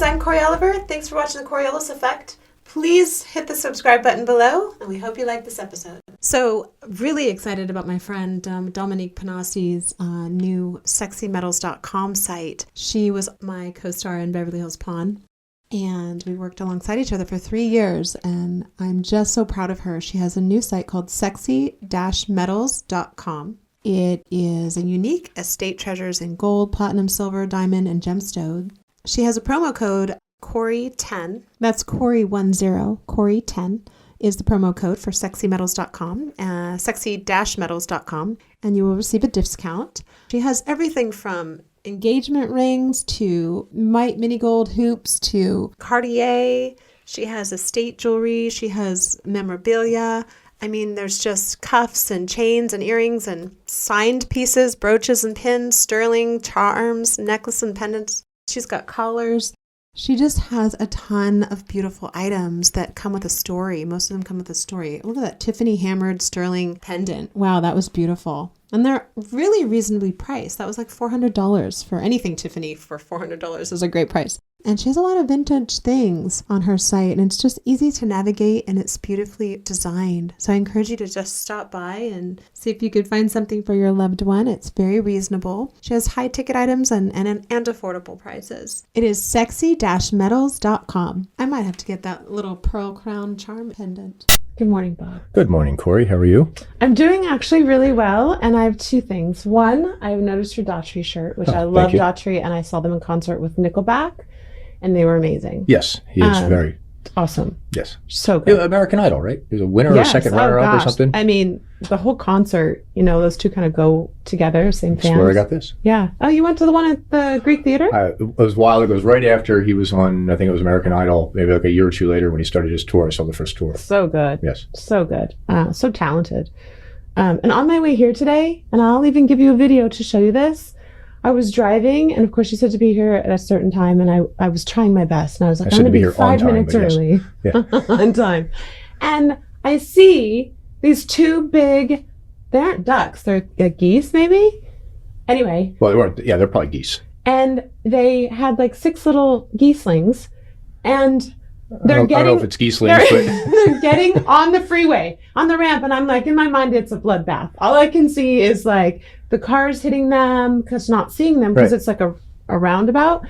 I'm Cory Oliver. Thanks for watching the Coriolis Effect. Please hit the subscribe button below, and we hope you like this episode. So, really excited about my friend Dominique Panassi's new sexymetals.com site. She was my co-star in Beverly Hills Pawn, and we worked alongside each other for 3 years, and I'm just so proud of her. She has a new site called sexy-metals.com. It is a unique estate treasures in gold, platinum, silver, diamond, and gemstone. She has a promo code Cory10. That's Cory10. Cory10 is the promo code for sexymetals.com, sexy-metals.com, and you will receive a discount. She has everything from engagement rings to mini gold hoops to Cartier. She has estate jewelry. She has memorabilia. I mean, there's just cuffs and chains and earrings and signed pieces, brooches and pins, sterling, charms, necklace and pendants. She's got collars. She just has a ton of beautiful items that come with a story. Most of them come with a story. Look at that Tiffany hammered sterling pendant. Wow, that was beautiful. And they're really reasonably priced. That was like $400 for anything Tiffany. For $400 is a great price. And she has a lot of vintage things on her site, and it's just easy to navigate, and it's beautifully designed. So I encourage you to just stop by and see if you could find something for your loved one. It's very reasonable. She has high ticket items and affordable prices. It is sexy-metals.com. I might have to get that little pearl crown charm pendant. Good morning, Bob. Good morning, Cory. How are you? I'm doing actually really well, and I have two things. One, I've noticed your Daughtry shirt, which I love Daughtry, and I saw them in concert with Nickelback, and they were amazing. Yes, he is very awesome. Yes, so good. American Idol, right? He was a winner or a second runner-up or something. I mean, the whole concert, you know, those two kind of go together. Same fans. That's where I got this. Yeah. Oh, you went to the one at the Greek Theater? It was a while ago. It was right after he was on, I think it was American Idol, maybe like a year or two later when he started his tour. I saw the first tour. So good. Yes. So good. So talented. And on my way here today, and I'll even give you a video to show you this, I was driving, and of course you said to be here at a certain time, and I was trying my best, and I was like, I'm going to be 5 minutes early. Yeah. On time. And I see these two big, they aren't ducks, they're geese maybe? Anyway. Well, they weren't, yeah, they're probably geese. And they had like 6 little geeslings, and I don't know if it's geeslings, but they're getting on the freeway, on the ramp, and I'm like, in my mind, it's a bloodbath. All I can see is like the cars hitting them, because not seeing them, because it's like a roundabout.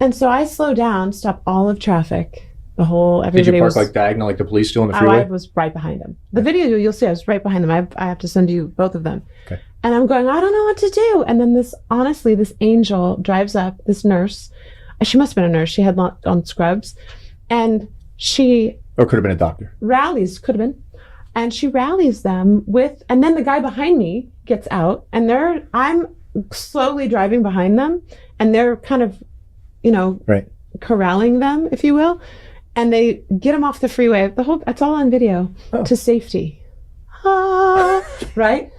And so I slow down, stop all of traffic. Everybody Did you park was like diagonal, like the police do on the freeway? I was right behind them. The video you'll see, I was right behind them. I have to send you both of them. Okay. And I'm going, I don't know what to do. And then this angel drives up, this nurse. She must have been a nurse. She had on scrubs. And she... Or could have been a doctor. Could have been. And she rallies them with... And then the guy behind me gets out. And I'm slowly driving behind them. And they're kind of, corralling them, if you will. And they get them off the freeway. It's all on video. To safety. Right?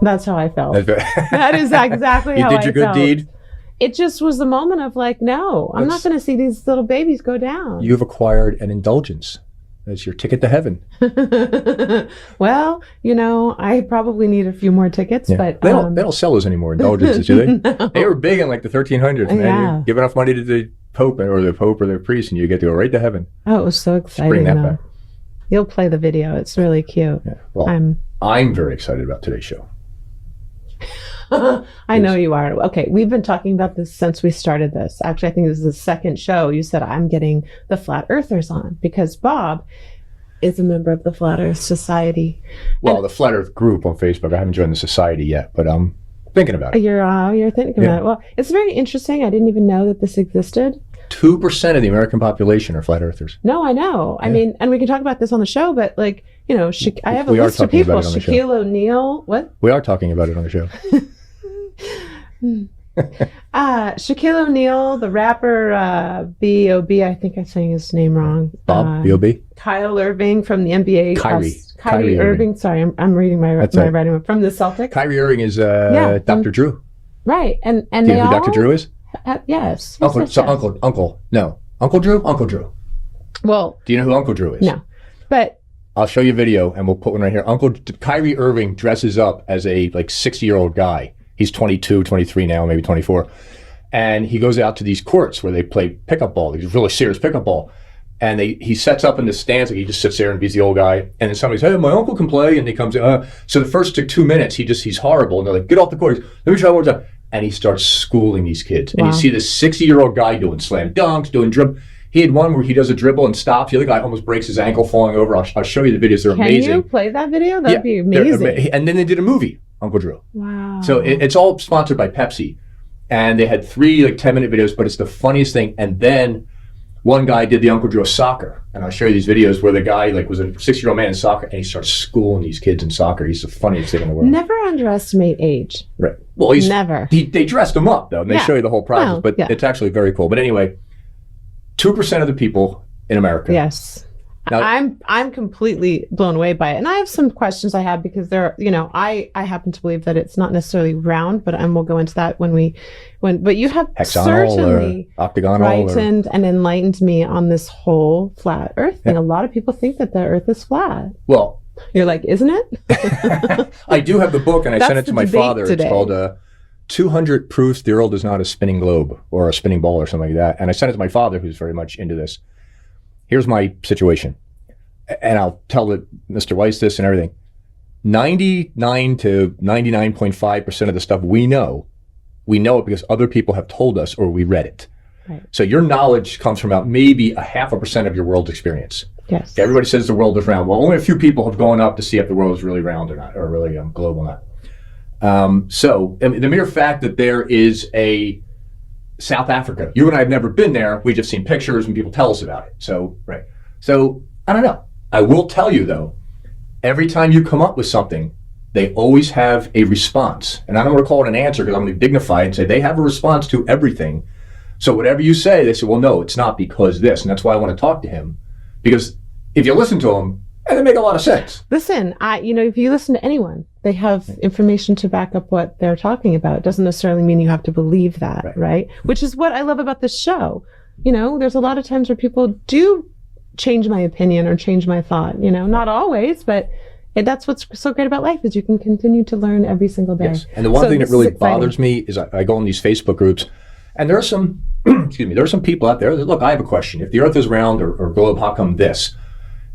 That's how I felt. That is exactly how I felt. You did your good deed? It just was the moment of like, no, I'm not going to see these little babies go down. You've acquired an indulgence. That's your ticket to heaven. Well, I probably need a few more tickets, but they don't sell those anymore, indulgences, do they? No. They were big in like the 1300s, man. Yeah. You give enough money to the Pope or the priest, and you get to go right to heaven. Oh, it was so exciting. Bring that back. You'll play the video. It's really cute. Yeah. Well, I'm very excited about today's show. I know you are. Okay, we've been talking about this since we started this. Actually, I think this is the second show. You said I'm getting the Flat Earthers on because Bob is a member of the Flat Earth Society. Well, the Flat Earth group on Facebook. I haven't joined the society yet, but I'm thinking about it. You're thinking about it. Well, it's very interesting. I didn't even know that this existed. 2% of the American population are Flat Earthers. No, I know. Yeah. I mean, and we can talk about this on the show, but like, I have a list of people. Shaquille O'Neal. What? We are talking about it on the show. Shaquille O'Neal, the rapper, B.O.B. I think I'm saying his name wrong. Bob B.O.B. Kyle Irving from the NBA. Kyrie Irving. Sorry, I'm reading my writing from the Celtics. Kyrie Irving is Dr. Drew. Right, and do you know who Dr. Drew is? Yes. Uncle Drew. Uncle Drew. Well, do you know who Uncle Drew is? No, but I'll show you a video, and we'll put one right here. Uncle Kyrie Irving dresses up as a like 60-year-old guy. He's 22, 23 now, maybe 24. And he goes out to these courts where they play pickup ball, these really serious pickup ball. And he sets up in the stands, like he just sits there and he's the old guy. And then somebody says, hey, my uncle can play. And he comes in. So the first 2 minutes, he's horrible. And they're like, get off the court. Let me try one more time. And he starts schooling these kids. Wow. And you see this 60-year-old guy doing slam dunks, doing dribble. He had one where he does a dribble and stops. The other guy almost breaks his ankle falling over. I'll show you the videos. They're amazing. Can you play that video? That'd be amazing. And then they did a movie, Uncle Drew. Wow. So it's all sponsored by Pepsi. And they had 3 like 10-minute videos, but it's the funniest thing. And then one guy did the Uncle Drew of soccer. And I'll show you these videos where the guy like was a 60-year-old man in soccer, and he starts schooling these kids in soccer. He's the funniest thing in the world. Never underestimate age. Right. Well, never. They dressed him up, though, and they show you the whole process. But it's actually very cool. But anyway, 2% of the people in America. Yes. Now, I'm completely blown away by it. And I have some questions I have because I happen to believe that it's not necessarily round, but we'll go into that but you have hexagonal certainly or octagonal frightened and enlightened me on this whole flat earth thing. A lot of people think that the earth is flat. Well, you're like, isn't it? I do have the book, and I sent it to my father. Today. It's called 200 Proofs the World is Not a Spinning Globe or a Spinning Ball or something like that. And I sent it to my father, who's very much into this. Here's my situation. And I'll tell Mr. Weiss this and everything. 99 to 99.5% of the stuff we know it because other people have told us or we read it. Right. So your knowledge comes from about maybe 0.5% of your world experience. Yes. Everybody says the world is round. Well, only a few people have gone up to see if the world is really round or not, or really global or not. So the mere fact that there is a South Africa, you and I have never been there. We've just seen pictures and people tell us about it. So, right. So I don't know. I will tell you though, every time you come up with something, they always have a response. And I don't want to call it an answer because I'm going to dignify it and say they have a response to everything. So whatever you say, they say, well, no, it's not because this. And that's why I want to talk to him. Because if you listen to them, they make a lot of sense. Listen, if you listen to anyone, they have information to back up what they're talking about. It doesn't necessarily mean you have to believe that, right? Which is what I love about this show. There's a lot of times where people do change my opinion or change my thought. Not always, but that's what's so great about life is you can continue to learn every single day. Yes. And the one thing that really bothers me is I go in these Facebook groups, and there are some, there are some people out there that, look, I have a question. If the earth is round or globe, how come this?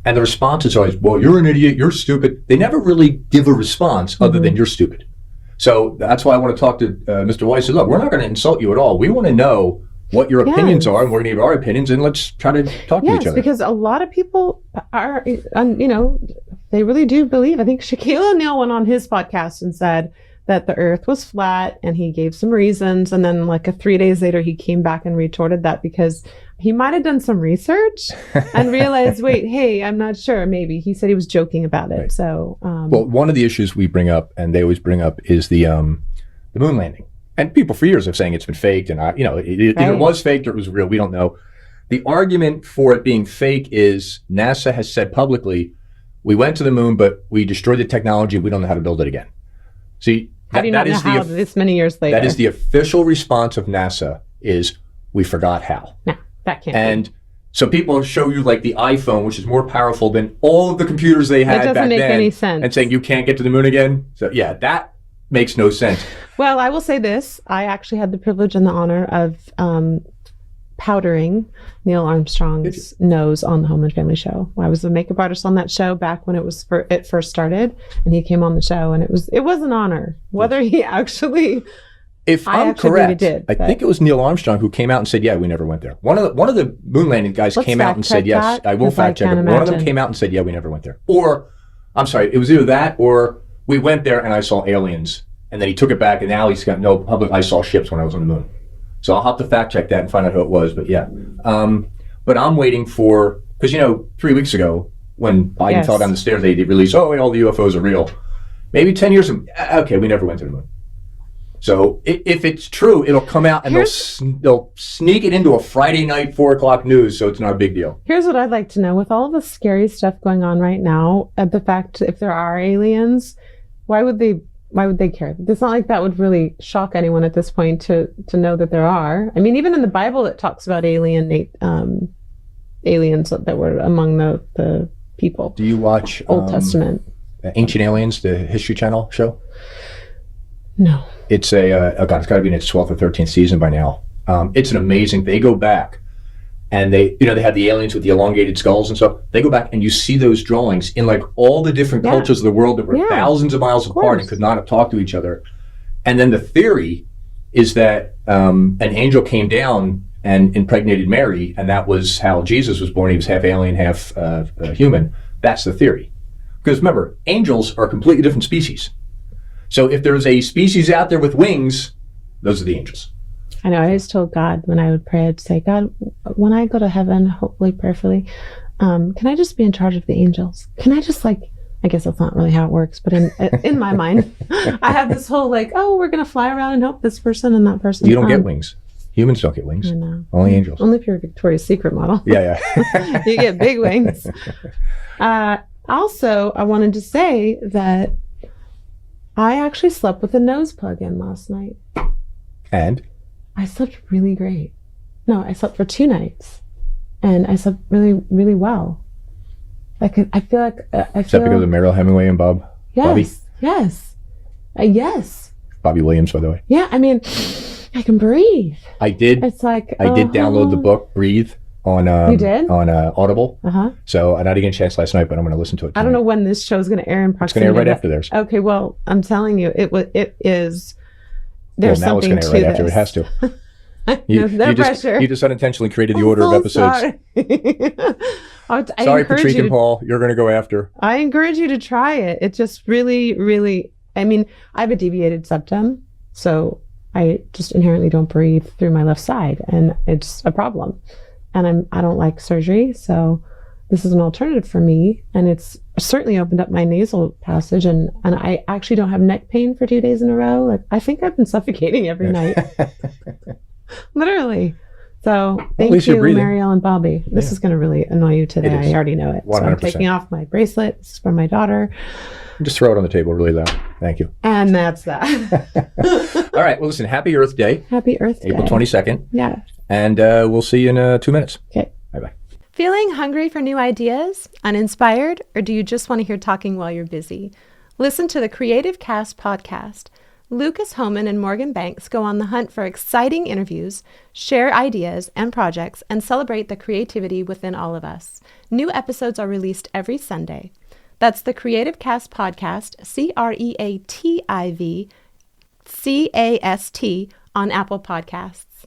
And the response is always, well, you're an idiot, you're stupid. They never really give a response other than you're stupid. So that's why I want to talk to Mr. Weiss. Look, we're not going to insult you at all. We want to know what your opinions are, and we're going to give our opinions, and let's try to talk to each other. Yes, because a lot of people are, they really do believe. I think Shaquille O'Neal went on his podcast and said that the earth was flat, and he gave some reasons, and then 3 days later, he came back and retorted that because he might have done some research and realized, wait, hey, I'm not sure. Maybe he said he was joking about it. Right. So, well, one of the issues we bring up, and they always bring up, is the moon landing. And people for years have saying it's been faked, and it either was faked or it was real. We don't know. The argument for it being fake is NASA has said publicly, we went to the moon, but we destroyed the technology. We don't know how to build it again. See, how do you not know how this many years later? That is the official response of NASA is we forgot how. No, that can't be. So people show you the iPhone, which is more powerful than all of the computers they had back then. That doesn't make any sense. And saying you can't get to the moon again. So yeah, that makes no sense. Well, I will say this. I actually had the privilege and the honor of powdering Neil Armstrong's nose on the Home and Family Show. I was a makeup artist on that show back when it first started, and he came on the show, and it was an honor. Whether he actually, if I'm correct, I think it was Neil Armstrong who came out and said, "Yeah, we never went there." One of the moon landing guys came out and said, "Yes, I will fact check it." One of them came out and said, "Yeah, we never went there." Or, I'm sorry, it was either that or we went there and I saw aliens, and then he took it back, and now he's got no public. I saw ships when I was on the moon. So I'll have to fact check that and find out who it was. But yeah, but I'm waiting for, because 3 weeks ago when Biden fell down the stairs, they released, all the UFOs are real. Maybe 10 years from, okay, we never went to the moon. So if it's true, it'll come out and they'll sneak it into a Friday night 4 o'clock news, so it's not a big deal. Here's what I'd like to know. With all the scary stuff going on right now, the fact if there are aliens, why would they care? It's not like that would really shock anyone at this point to know that there are. I mean, even in the Bible, it talks about aliens that were among the people. Do you watch Old Testament? Ancient Aliens, the History Channel show? No. It's it's got to be in its 12th or 13th season by now. It's an amazing. They go back, and they have the aliens with the elongated skulls and stuff. They go back, and you see those drawings in like all the different cultures of the world that were thousands of miles apart and could not have talked to each other. And then the theory is that an angel came down and impregnated Mary, and that was how Jesus was born. He was half alien, half human. That's the theory. Because remember, angels are a completely different species. So if there's a species out there with wings, those are the angels. I know. I always told God when I would pray, I'd say, God, when I go to heaven, hopefully, prayerfully, can I just be in charge of the angels? Can I just I guess that's not really how it works, but in my mind, I have this whole we're going to fly around and help this person and that person. You don't get wings. Humans don't get wings. Only angels. Only if you're a Victoria's Secret model. Yeah. You get big wings. Also, I wanted to say that I actually slept with a nose plug in last night. And? I slept really great. No, I slept for 2 nights. And I slept really, really well. Is that because of Merrill Hemingway and Bob? Yes. Bobby? Yes. Yes. Bobby Williams, by the way. Yeah, I mean, I can breathe. I did. It's like I did download the book Breathe on you did? On Audible. Uh-huh. So I didn't get a chance last night, but I'm going to listen to it tonight. I don't know when this show is going to air in proximity. It's going to air right after theirs. Okay, well, I'm telling you, it is. There's something to this. Right after. It has to. No pressure. You just unintentionally created the order of episodes. Sorry, Patrick and Paul. You're going to go after. I encourage you to try it. It just really, really. I mean, I have a deviated septum, so I just inherently don't breathe through my left side, and it's a problem. And I don't like surgery, so this is an alternative for me, and it's certainly opened up my nasal passage, and I actually don't have neck pain for 2 days in a row. I think I've been suffocating every night. Literally. So thank you, Marielle and Bobby. This is going to really annoy you today. I already know it. 100%. So I'm taking off my bracelet. This is for my daughter. Just throw it on the table really loud. Thank you. And that's that. All right. Well, listen, happy Earth Day. Happy Earth Day. April 22nd. Yeah. And we'll see you in 2 minutes. Okay. Bye-bye. Feeling hungry for new ideas? Uninspired? Or do you just want to hear talking while you're busy? Listen to the Creative Cast podcast. Lucas Homan and Morgan Banks go on the hunt for exciting interviews, share ideas and projects, and celebrate the creativity within all of us. New episodes are released every Sunday. That's the Creative Cast podcast, CreativCast on Apple Podcasts.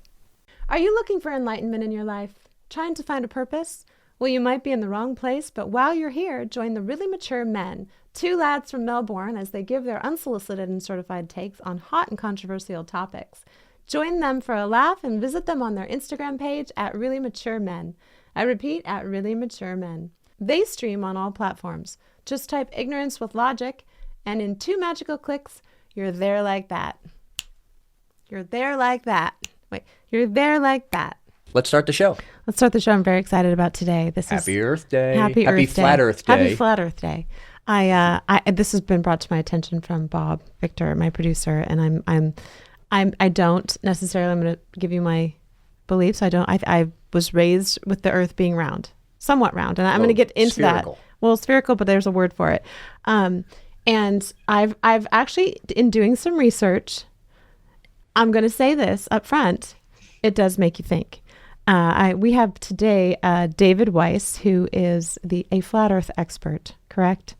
Are you looking for enlightenment in your life? Trying to find a purpose? Well, you might be in the wrong place, but while you're here, join the Really Mature Men, 2 lads from Melbourne, as they give their unsolicited and certified takes on hot and controversial topics. Join them for a laugh and visit them on their Instagram page at Really Mature Men. I repeat, at Really Mature Men. They stream on all platforms. Just type ignorance with logic, and in 2 magical clicks, you're there like that. You're there like that. Wait, you're there like that. Let's start the show. Let's start the show. I'm very excited about today. Happy Earth Day. Happy Flat Earth Day. Happy Flat Earth Day. This has been brought to my attention from Bob Victor, my producer, and I don't necessarily. I'm going to give you my beliefs. I was raised with the Earth being round, somewhat round, and I'm going to get into spherical. That. Well, spherical, but there's a word for it. And I've actually, in doing some research, I'm going to say this up front. It does make you think. We have today David Weiss, who is a flat Earth expert, correct?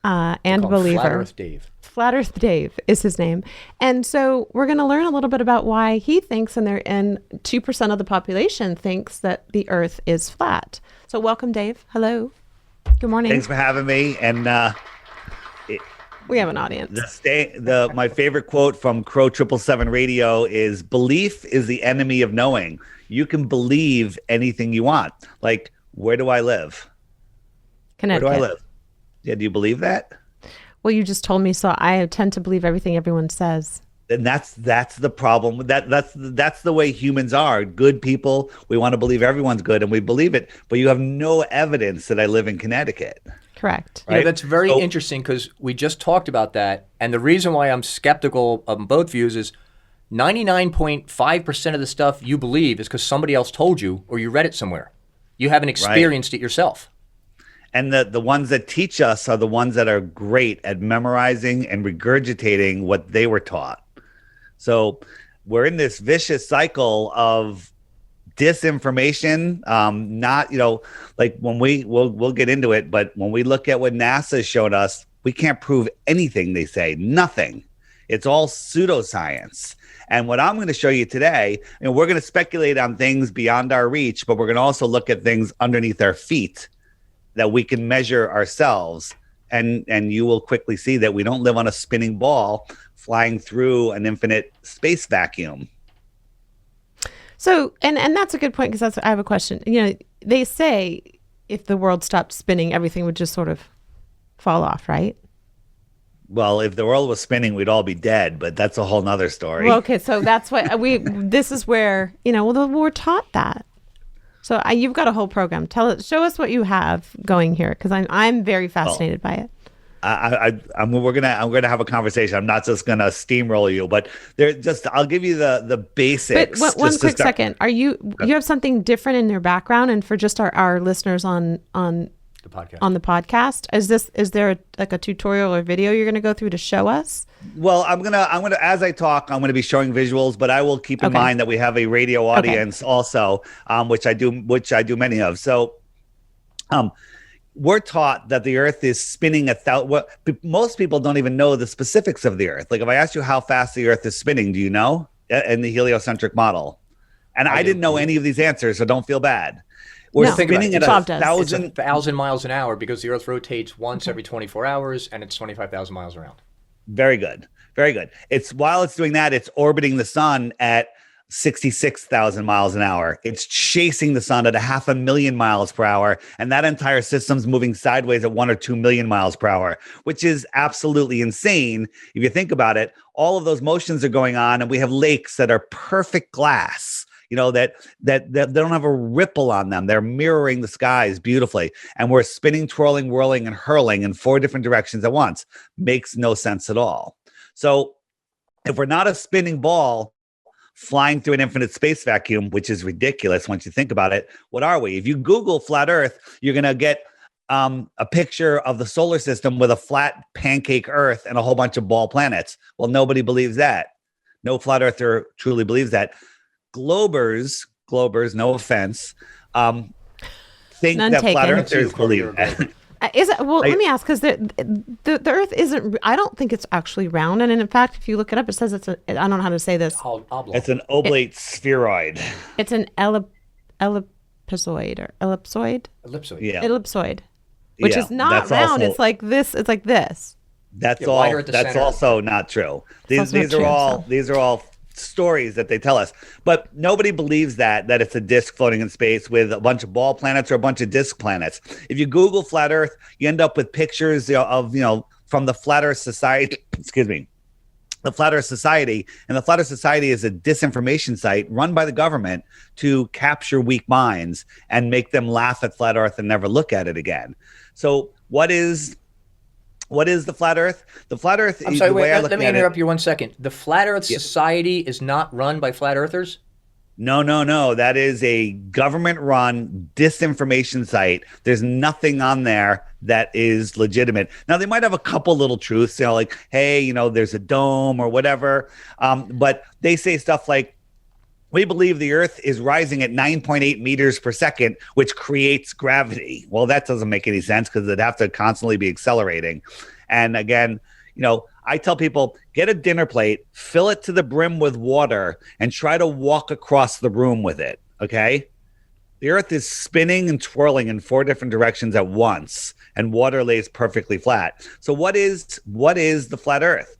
And believer. Flat Earth Dave. Flat Earth Dave is his name. And so we're going to learn a little bit about why he thinks, and 2% of the population thinks that the Earth is flat. So welcome, Dave. Hello. Good morning. Thanks for having me. And we have an audience. My favorite quote from Crow 777 Radio is, "Belief is the enemy of knowing." You can believe anything you want. Like, where do I live? Connecticut. Where do I live? Yeah, do you believe that? Well, you just told me, so I tend to believe everything everyone says. And that's the problem. That's the way humans are. Good people, we want to believe everyone's good, and we believe it. But you have no evidence that I live in Connecticut. Correct. Right? That's very interesting, because we just talked about that. And the reason why I'm skeptical of both views is 99.5% of the stuff you believe is because somebody else told you or you read it somewhere. You haven't experienced it yourself. And the ones that teach us are the ones that are great at memorizing and regurgitating what they were taught. So we're in this vicious cycle of disinformation. Not, like when we'll get into it, but when we look at what NASA showed us, we can't prove anything they say, nothing. It's all pseudoscience. And what I'm going to show you today, we're going to speculate on things beyond our reach, but we're going to also look at things underneath our feet that we can measure ourselves. And you will quickly see that we don't live on a spinning ball flying through an infinite space vacuum. So, and that's a good point, because I have a question. They say if the world stopped spinning, everything would just sort of fall off, right? Well, if the world was spinning, we'd all be dead, but that's a whole nother story. Well, okay, so that's what this is where, we're taught that. So you've got a whole program. Show us what you have going here, because I'm very fascinated by it. I'm gonna have a conversation. I'm not just gonna steamroll you, but I'll give you the basics. But one quick second. You have something different in your background, and for just our listeners on the podcast. On the podcast, is there a tutorial or video you're going to go through to show us? Well, I'm gonna as I talk, I'm gonna be showing visuals, but I will keep in mind that we have a radio audience also, which I do many of. So, we're taught that the Earth is spinning most people don't even know the specifics of the Earth. Like if I ask you how fast the Earth is spinning, do you know in the heliocentric model? And I didn't know any of these answers, so don't feel bad. We're spinning at 1,000 miles an hour because the Earth rotates once every 24 hours, and it's 25,000 miles around. Very good. Very good. While it's doing that, it's orbiting the sun at 66,000 miles an hour. It's chasing the sun at 500,000 miles per hour, and that entire system's moving sideways at 1 or 2 million miles per hour, which is absolutely insane. If you think about it, all of those motions are going on, and we have lakes that are perfect glass. That they don't have a ripple on them. They're mirroring the skies beautifully. And we're spinning, twirling, whirling, and hurling in 4 different directions at once. Makes no sense at all. So if we're not a spinning ball flying through an infinite space vacuum, which is ridiculous once you think about it, what are we? If you Google flat Earth, you're going to get a picture of the solar system with a flat pancake Earth and a whole bunch of ball planets. Well, nobody believes that. No flat earther truly believes that. Globers, no offense, think None that taken. flat earthers believe that. Let me ask, because the Earth isn't. I don't think it's actually round, and in fact, if you look it up, it says it's I don't know how to say this. It's an oblate spheroid. It's an ellipsoid or ellipsoid. Yeah. Ellipsoid, which is not round. It's like this. It's like this. That's all. That's also not true. These are all stories that they tell us, but nobody believes that it's a disk floating in space with a bunch of ball planets or a bunch of disk planets. If you Google flat Earth, you end up with pictures of from the Flat Earth Society. Excuse me. The Flat Earth Society, and the Flat Earth Society is a disinformation site run by the government to capture weak minds and make them laugh at flat Earth and never look at it again. So what is the flat Earth? The flat Earth. I'm sorry, let me interrupt you 1 second. The Flat Earth Society is not run by flat earthers? No. That is a government-run disinformation site. There's nothing on there that is legitimate. Now, they might have a couple little truths, like, hey, there's a dome or whatever. But they say stuff like, we believe the Earth is rising at 9.8 meters per second, which creates gravity. Well, that doesn't make any sense because it'd have to constantly be accelerating. And again, I tell people, get a dinner plate, fill it to the brim with water, and try to walk across the room with it, okay? The Earth is spinning and twirling in 4 different directions at once, and water lays perfectly flat. So what is the flat Earth?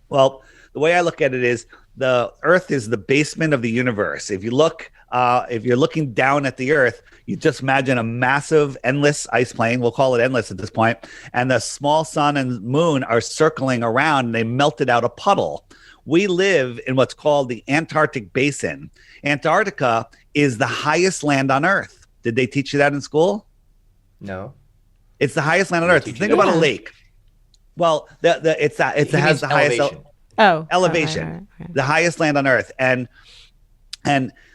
Well, the way I look at it is, the Earth is the basement of the universe. If you're looking down at the Earth, you just imagine a massive, endless ice plain. We'll call it endless at this point. And the small sun and moon are circling around, and they melted out a puddle. We live in what's called the Antarctic Basin. Antarctica is the highest land on Earth. Did they teach you that in school? No. It's the highest land on Earth. Think about a lake. Well, it has the highest elevation, right. The highest land on Earth, and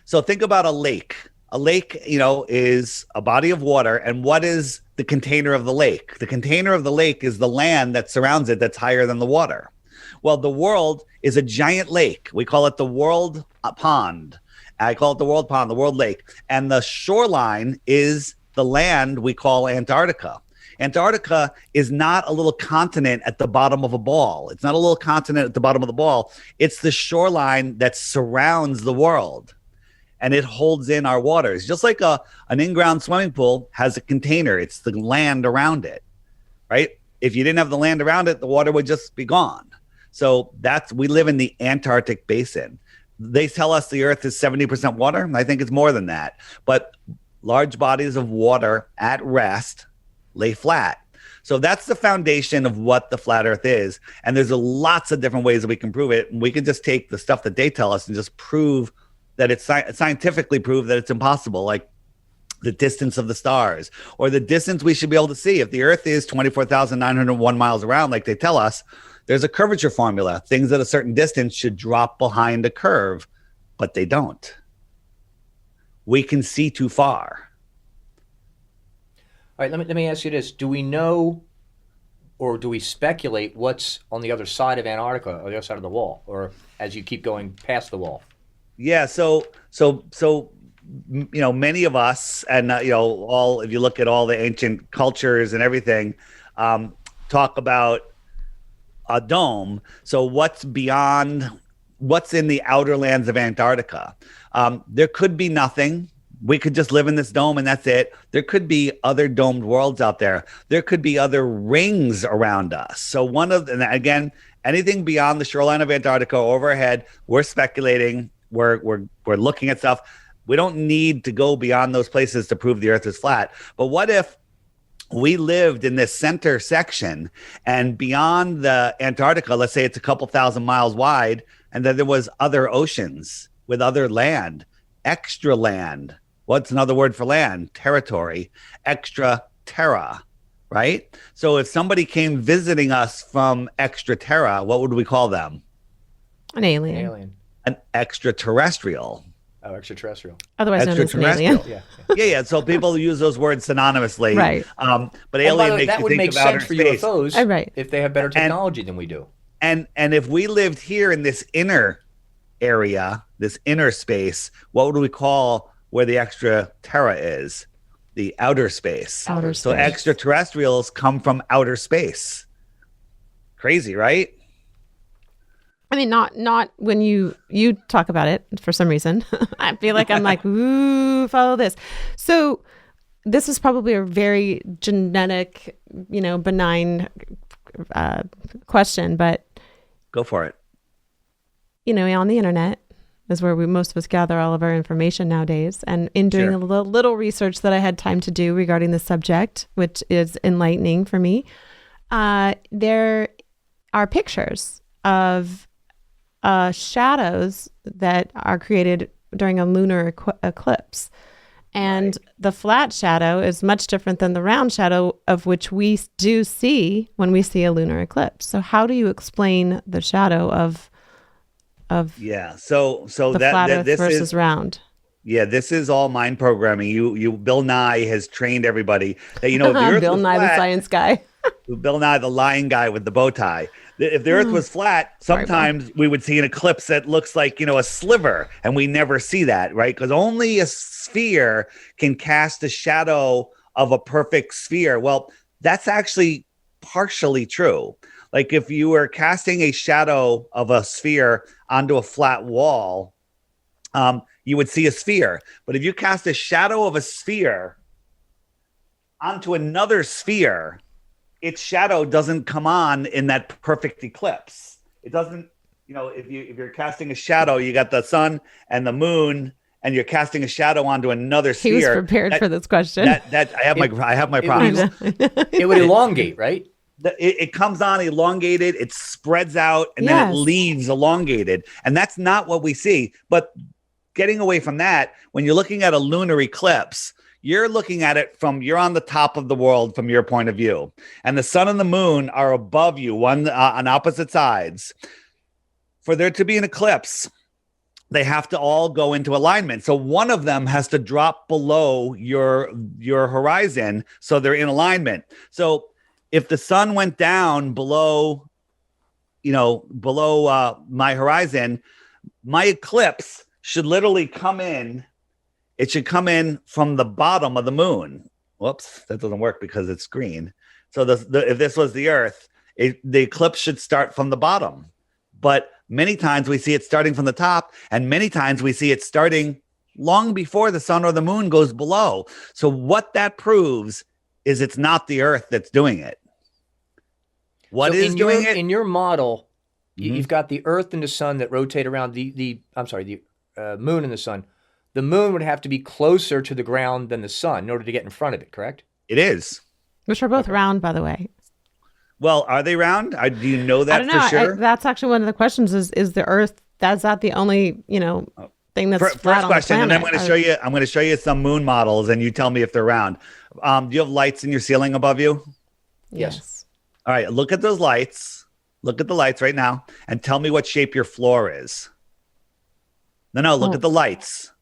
so think about a lake. A lake, is a body of water, and what is the container of the lake. The container of the lake is the land that surrounds it that's higher than the water. Well, the world is a giant lake. We call it the world pond. I call it the world pond, the world lake. And the shoreline is the land we call Antarctica. Antarctica is not a little continent at the bottom of a ball. It's not a little continent at the bottom of the ball. It's the shoreline that surrounds the world, and it holds in our waters. Just like an in-ground swimming pool has a container. It's the land around it, right? If you didn't have the land around it, the water would just be gone. So we live in the Antarctic basin. They tell us the Earth is 70% water. I think it's more than that. But large bodies of water at rest lay flat. So that's the foundation of what the flat Earth is. And there's lots of different ways that we can prove it. And we can just take the stuff that they tell us and just prove that it's scientifically prove that it's impossible, like the distance of the stars or the distance we should be able to see. If the Earth is 24,901 miles around, like they tell us, there's a curvature formula. Things at a certain distance should drop behind a curve, but they don't. We can see too far. All right, let me ask you this. Do we know or do we speculate what's on the other side of Antarctica or the other side of the wall, or as you keep going past the wall? Yeah, so many of us, and all, if you look at all the ancient cultures and everything, talk about a dome. So what's in the outer lands of Antarctica? There could be nothing. We could just live in this dome and that's it. There could be other domed worlds out there. There could be other rings around us. So and again, anything beyond the shoreline of Antarctica overhead, we're speculating. We're looking at stuff. We don't need to go beyond those places to prove the Earth is flat. But what if we lived in this center section and beyond the Antarctica, let's say it's a couple thousand miles wide, and then there was other oceans with other land, extra land. What's another word for land? Territory, extra terra, right? So if somebody came visiting us from extra terra, what would we call them? An alien. An extraterrestrial. Oh, extraterrestrial. Otherwise known as an alien. Yeah. So people use those words synonymously. Right. But alien makes that you would think make of outer sense for space. UFOs Right. if they have better technology than we do. And if we lived here in this inner area, this inner space, what would we call where the extra terra is? The outer space. So extraterrestrials come from outer space. Crazy, right? I mean, not when you talk about it for some reason. I feel like I'm like, ooh, follow this. So this is probably a very genetic, benign question, but go for it. On the internet is where most of us gather all of our information nowadays. And in doing a little research that I had time to do regarding the subject, which is enlightening for me, there are pictures of shadows that are created during a lunar eclipse. And the flat shadow is much different than the round shadow, of which we do see when we see a lunar eclipse. So how do you explain the shadow of so the that flat Earth this versus is round? Yeah, this is all mind programming. Bill Nye has trained everybody that if the Earth Bill was Nye, flat, the science guy. Bill Nye, the lying guy with the bow tie. If the Earth was flat, sometimes we would see an eclipse that looks like a sliver, and we never see that, right? Because only a sphere can cast a shadow of a perfect sphere. Well, that's actually partially true. Like if you were casting a shadow of a sphere onto a flat wall, you would see a sphere. But if you cast a shadow of a sphere onto another sphere, its shadow doesn't come on in that perfect eclipse. It doesn't, if you're casting a shadow, you got the sun and the moon, and you're casting a shadow onto another sphere. He was prepared for this question. I have my problems. It would elongate, right? It comes on elongated, it spreads out, and then it leaves elongated. And that's not what we see. But getting away from that, when you're looking at a lunar eclipse, you're looking at it you're on the top of the world from your point of view. And the sun and the moon are above you, one on opposite sides. For there to be an eclipse, they have to all go into alignment. So one of them has to drop below your horizon, so they're in alignment. So if the sun went down below my horizon, my eclipse should literally come in. It should come in from the bottom of the moon. Whoops, that doesn't work because it's green. So if this was the Earth, the eclipse should start from the bottom. But many times we see it starting from the top, and many times we see it starting long before the sun or the moon goes below. So what that proves is it's not the Earth that's doing it. What is doing it? In your model, you've got the Earth and the sun that rotate around the moon and the sun. The moon would have to be closer to the ground than the sun in order to get in front of it, correct? It is. Which are both round, by the way. Well, are they round? Do you know that for sure? That's actually one of the questions is the Earth, that's not the only, thing that's flat on the question, planet. and I'm going to show you some moon models, and you tell me if they're round. Do you have lights in your ceiling above you? Yes. All right, look at those lights. Look at the lights right now, and tell me what shape your floor is. No, look at the lights.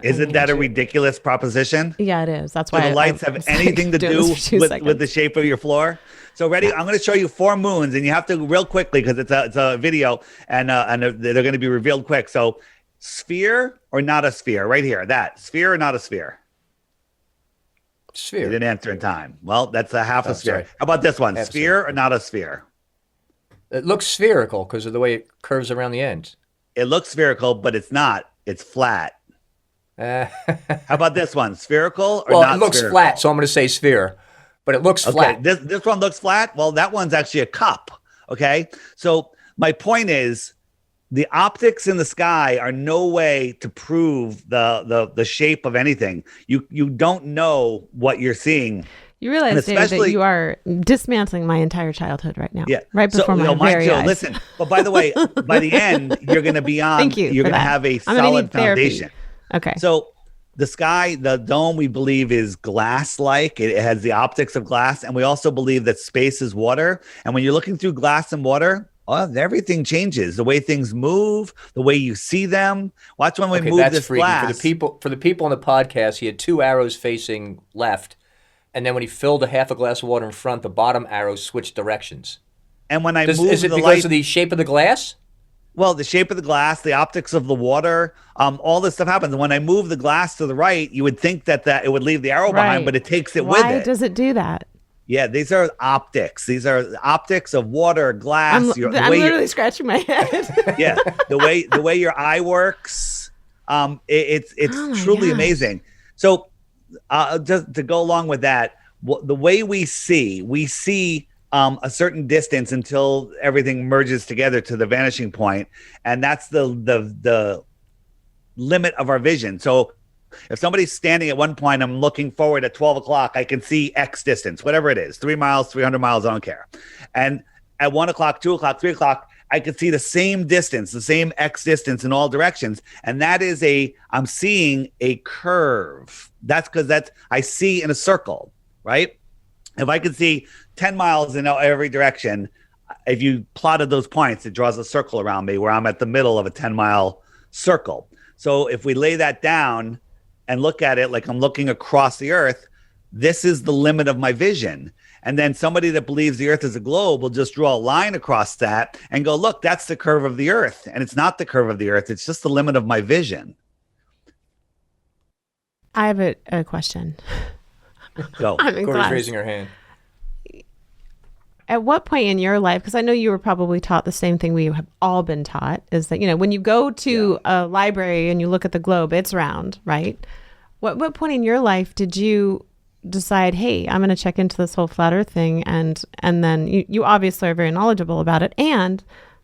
Isn't that a ridiculous proposition? Yeah, it is. That's why the lights have anything to do with the shape of your floor. So ready? I'm going to show you 4 moons, and you have to real quickly because it's a video, and they're going to be revealed quick. So, sphere or not a sphere? Right here, that sphere or not a sphere? Sphere. You didn't answer in time. Well, that's a half a sphere. Sorry. How about this one? Sphere or not a sphere? It looks spherical because of the way it curves around the ends. It looks spherical, but it's not. It's flat. How about this one? Spherical or not? Well, it looks flat, so I'm going to say sphere, but it looks flat. This one looks flat. Well, that one's actually a cup. Okay, so my point is, the optics in the sky are no way to prove the shape of anything. You don't know what you're seeing. You realize, David, that you are dismantling my entire childhood right now. Yeah, right before my very eyes. Listen, but by the way, by the end, you're going to be on. Thank you. You're going to have a solid foundation. Okay. So the sky, the dome, we believe is glass-like. It has the optics of glass, and we also believe that space is water. And when you're looking through glass and water, everything changes. The way things move, the way you see them. Watch when we move this glass. For the people on the podcast, he had 2 arrows facing left. And then when he filled a half a glass of water in front, the bottom arrow switched directions. And when is it because of the shape of the glass? Well, the shape of the glass, the optics of the water, all this stuff happens. And when I move the glass to the right, you would think that it would leave the arrow behind, but it takes it with it. Why does it do that? Yeah, these are optics. These are optics of water, glass. I'm literally scratching my head. Yeah, the way your eye works, it's truly amazing. So. Just to go along with that, the way we see a certain distance until everything merges together to the vanishing point, and that's the limit of our vision. So if somebody's standing at one point, I'm looking forward at 12 o'clock, I can see X distance, whatever it is, 3 miles, 300 miles, I don't care. And at 1 o'clock, 2 o'clock, 3 o'clock, I could see the same distance, the same X distance in all directions. And that is I'm seeing a curve. That's because I see in a circle, right? If I could see 10 miles in every direction, if you plotted those points, it draws a circle around me where I'm at the middle of a 10-mile circle. So if we lay that down and look at it like I'm looking across the Earth, this is the limit of my vision. And then somebody that believes the Earth is a globe will just draw a line across that and go, look, that's the curve of the Earth. And it's not the curve of the Earth. It's just the limit of my vision. I have a question. Go. Cory's raising her hand. At what point in your life, because I know you were probably taught the same thing we have all been taught, is that, when you go to a library and you look at the globe, it's round, right? What point in your life did you decide, hey, I'm going to check into this whole flat Earth thing, and then you obviously are very knowledgeable about it? And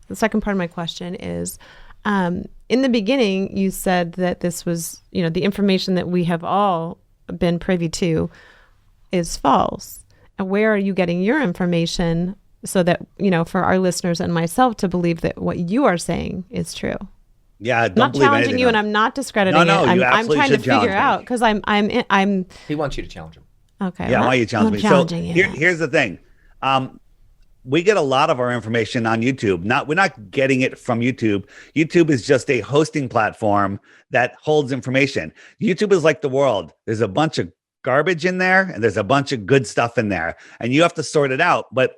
the second part of my question is, in the beginning, you said that this was, the information that we have all been privy to is false. And where are you getting your information so that, for our listeners and myself to believe that what you are saying is true? Yeah, I'm not challenging you, and I'm not discrediting it. I'm trying to figure out because I'm. He wants you to challenge him. Okay. Yeah, why you challenge me? Challenging you. Here's the thing. we get a lot of our information on YouTube. We're not getting it from YouTube. YouTube is just a hosting platform that holds information. YouTube is like the world. There's a bunch of garbage in there and there's a bunch of good stuff in there, and you have to sort it out. But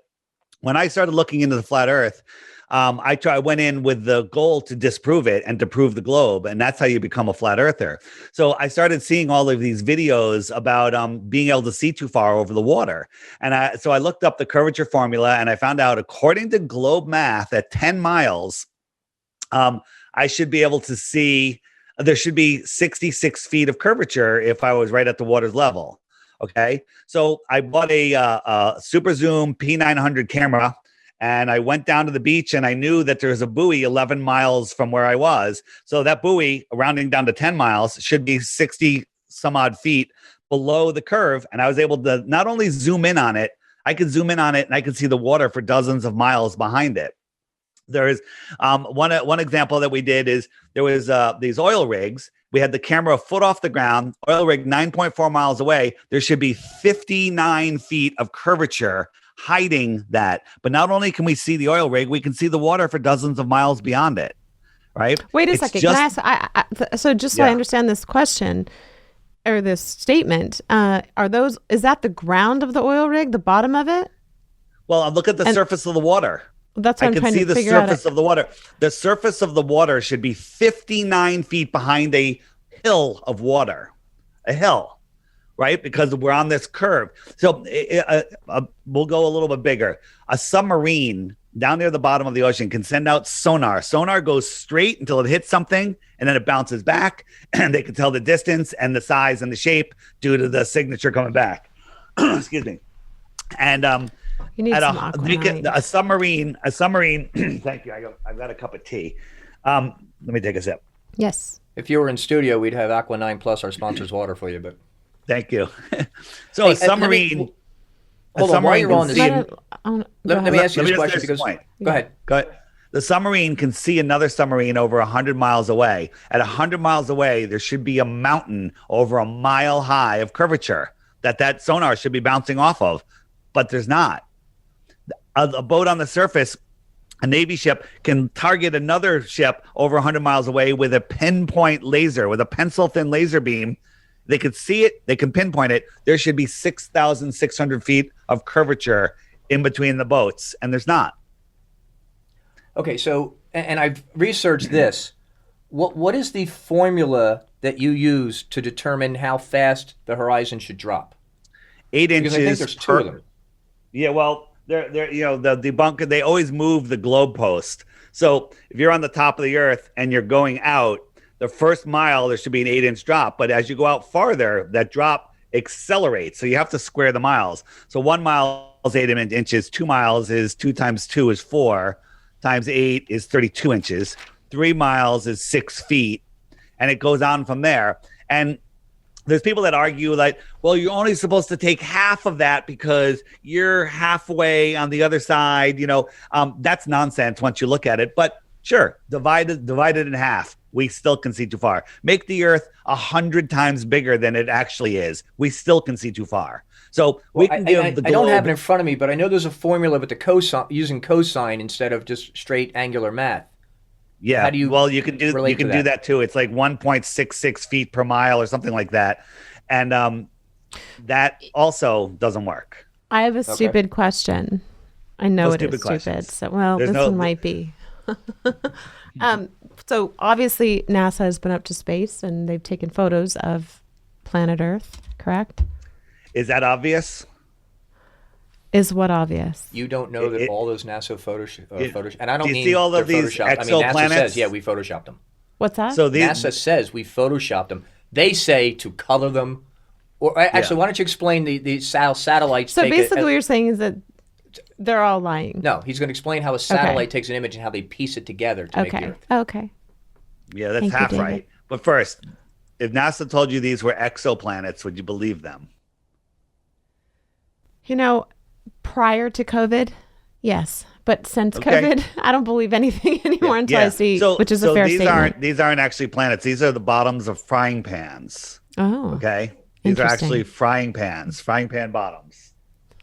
when I started looking into the flat Earth, I went in with the goal to disprove it and to prove the globe. And that's how you become a flat earther. So I started seeing all of these videos about being able to see too far over the water. And so I looked up the curvature formula, and I found out, according to globe math, at 10 miles, I should be able to see, there should be 66 feet of curvature if I was right at the water's level. Okay. So I bought a super zoom P900 camera, and I went down to the beach, and I knew that there was a buoy 11 miles from where I was. So that buoy, rounding down to 10 miles, should be 60 some odd feet below the curve. And I was able to not only zoom in on it, I could zoom in on it and I could see the water for dozens of miles behind it. There is one example that we did is there was these oil rigs. We had the camera a foot off the ground, oil rig 9.4 miles away. There should be 59 feet of curvature hiding that. But not only can we see the oil rig, we can see the water for dozens of miles beyond it. Right? Wait a second. Can I ask? So just so I understand this question or this statement, is that the ground of the oil rig, the bottom of it? Well, look at the surface of the water. That's what I'm trying to figure out. I can see the surface of the water. The surface of the water should be 59 feet behind a hill of water. A hill, right? Because we're on this curve. So we'll go a little bit bigger. A submarine down near the bottom of the ocean can send out sonar. Sonar goes straight until it hits something, and then it bounces back, and they can tell the distance and the size and the shape due to the signature coming back. Excuse me. And you need a submarine. Thank you. I've got a cup of tea. Let me take a sip. Yes. If you were in studio, we'd have Aqua 9 Plus, our sponsor's water for you. But thank you. So a submarine. Hold on, while you're on this, let me ask you this question because go ahead. The submarine can see another submarine over 100 miles away. At 100 miles away, there should be a mountain over a mile high of curvature that sonar should be bouncing off of, but there's not. A boat on the surface, a Navy ship, can target another ship over 100 miles away with a pinpoint laser, with a pencil-thin laser beam. They could see it. They can pinpoint it. There should be 6,600 feet of curvature in between the boats, and there's not. Okay, so, and I've researched this. What is the formula that you use to determine how fast the horizon should drop? 8 inches. Because I think there's two of them. Yeah, well, they're the debunker. They always move the globe post. So if you're on the top of the Earth and you're going out, the first mile there should be an 8-inch drop. But as you go out farther, that drop accelerates. So you have to square the miles. So 1 mile is 8 inches. 2 miles is 2 times 2 is 4. Times 8 is 32 inches. 3 miles is 6 feet. And it goes on from there. And there's people that argue like, well, you're only supposed to take half of that because you're halfway on the other side. That's nonsense once you look at it. But sure, divide it in half. We still can see too far. Make the Earth 100 times bigger than it actually is. We still can see too far. So we can give the globe. I don't have it in front of me, but I know there's a formula with the cosine, using cosine instead of just straight angular math. Yeah. How do you? Well, you can do that too. It's like 1.66 feet per mile or something like that, and that also doesn't work. I have a stupid question. I know it is stupid. So this one might be. So obviously NASA has been up to space and they've taken photos of planet Earth, correct? Is that obvious? Is what obvious? You don't know that all those NASA photos, and I don't mean see all of these photoshopped. exoplanets? I mean, NASA says, yeah, we photoshopped them. What's that? So NASA says we photoshopped them. They say to color them. Or actually, why don't you explain the satellites? So basically, what you're saying is that they're all lying. No, he's going to explain how a satellite takes an image and how they piece it together to make the Earth. Okay. Yeah, that's half right. But first, if NASA told you these were exoplanets, would you believe them? Prior to COVID, yes. But since COVID, I don't believe anything anymore until I see, which is a fair statement. These aren't actually planets. These are the bottoms of frying pans. Oh. Okay? These are actually frying pan bottoms.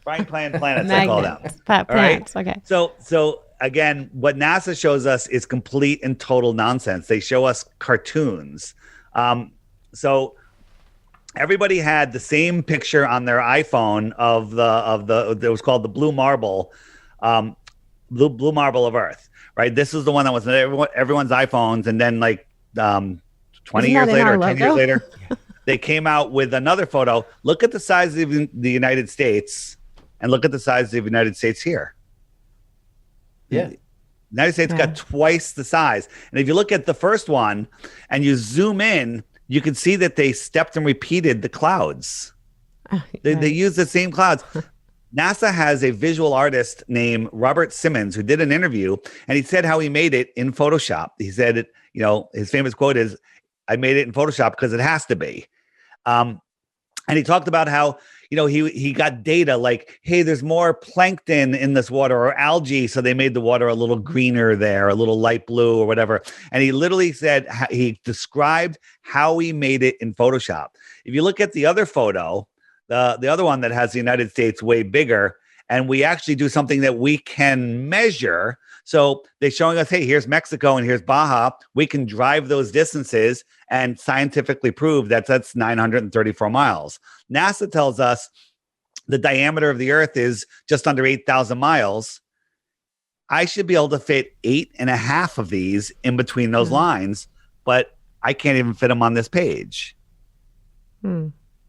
Frying pan planets, I call them. Planets, right? Okay. So again, what NASA shows us is complete and total nonsense. They show us cartoons. So everybody had the same picture on their iPhone of the it was called the blue marble, blue marble of Earth, right? This is the one that was everyone's iPhones, and then like 20 years later, 10 years later, they came out with another photo. Look at the size of the United States, and look at the size of the United States here. Yeah. The United States got twice the size. And if you look at the first one and you zoom in, you can see that they stepped and repeated the clouds. They used the same clouds. NASA has a visual artist named Robert Simmons who did an interview, and he said how he made it in Photoshop. He said, his famous quote is, "I made it in Photoshop because it has to be." And he talked about how, he got data like, hey, there's more plankton in this water or algae. So they made the water a little greener there, a little light blue or whatever. And he literally said, he described how he made it in Photoshop. If you look at the other photo, the other one that has the United States way bigger, and we actually do something that we can measure. So they're showing us, hey, here's Mexico and here's Baja. We can drive those distances and scientifically prove that that's 934 miles. NASA tells us the diameter of the Earth is just under 8,000 miles. I should be able to fit 8.5 of these in between those lines, but I can't even fit them on this page.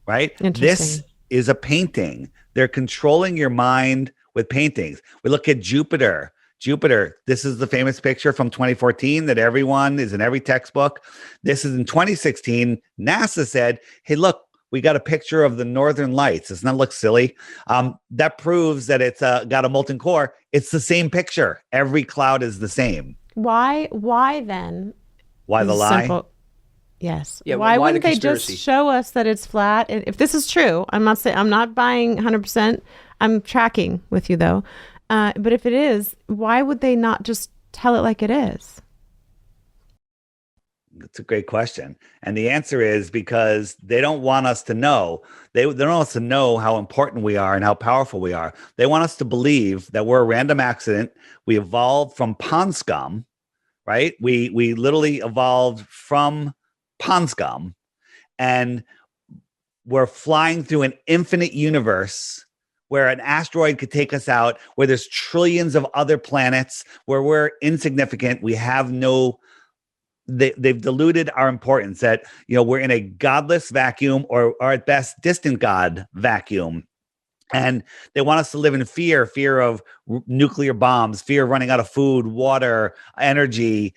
Right? This is a painting. They're controlling your mind with paintings. We look at Jupiter. This is the famous picture from 2014 that everyone is in every textbook. This is in 2016. NASA said, hey, look, we got a picture of the Northern Lights. Doesn't that look silly? That proves that it's got a molten core. It's the same picture. Every cloud is the same. Why then? Why the lie? Simple. Yes. Yeah, why wouldn't the they just show us that it's flat? And if this is true, I'm not buying 100%. I'm tracking with you though. But if it is, why would they not just tell it like it is? That's a great question. And the answer is because they don't want us to know. They don't want us to know how important we are and how powerful we are. They want us to believe that we're a random accident. We evolved from pond scum, right? We literally evolved from pond scum, and we're flying through an infinite universe where an asteroid could take us out, where there's trillions of other planets, where we're insignificant. We have no, they've diluted our importance, that, we're in a godless vacuum or at best distant God vacuum. And they want us to live in fear of nuclear bombs, fear of running out of food, water, energy,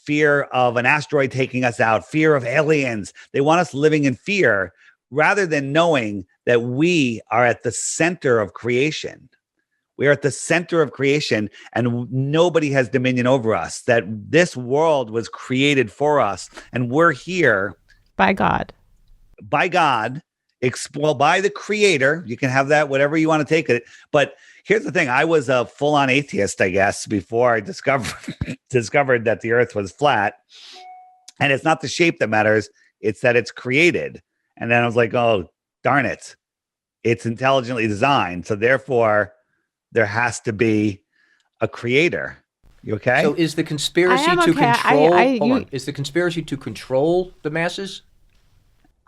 fear of an asteroid taking us out, fear of aliens. They want us living in fear rather than knowing that we are at the center of creation. We are at the center of creation, and nobody has dominion over us, that this world was created for us, and we're here. By God. By God. By the creator. You can have that, whatever you want to take it. But here's the thing. I was a full-on atheist, I guess, before I discovered that the earth was flat. And it's not the shape that matters. It's that it's created. And then I was like, oh, darn it. It's intelligently designed. So therefore, there has to be a creator. You okay? So is the conspiracy to control... Is the conspiracy to control the masses?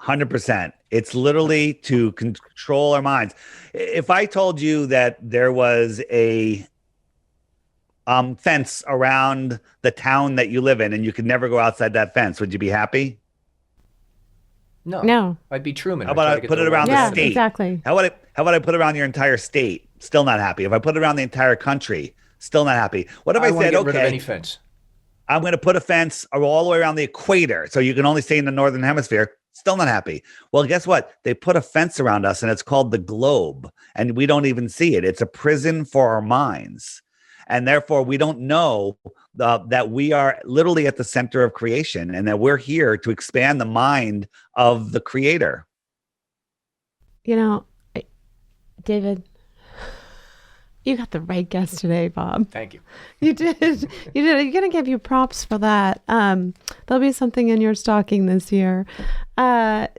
100%. It's literally to control our minds. If I told you that there was a fence around the town that you live in and you could never go outside that fence, would you be happy? No. I'd be Truman. How about I put it around the state? Exactly. How about I put it around your entire state? Still not happy. If I put it around the entire country, still not happy. What if I said, get rid of any fence. I'm going to put a fence all the way around the equator, so you can only stay in the northern hemisphere? Still not happy. Well, guess what? They put a fence around us, and it's called the globe, and we don't even see it. It's a prison for our minds, and therefore we don't know that we are literally at the center of creation, and that we're here to expand the mind of the creator. David, you got the right guess today, Bob. Thank you. You did. You're going to give you props for that. There'll be something in your stocking this year. Okay.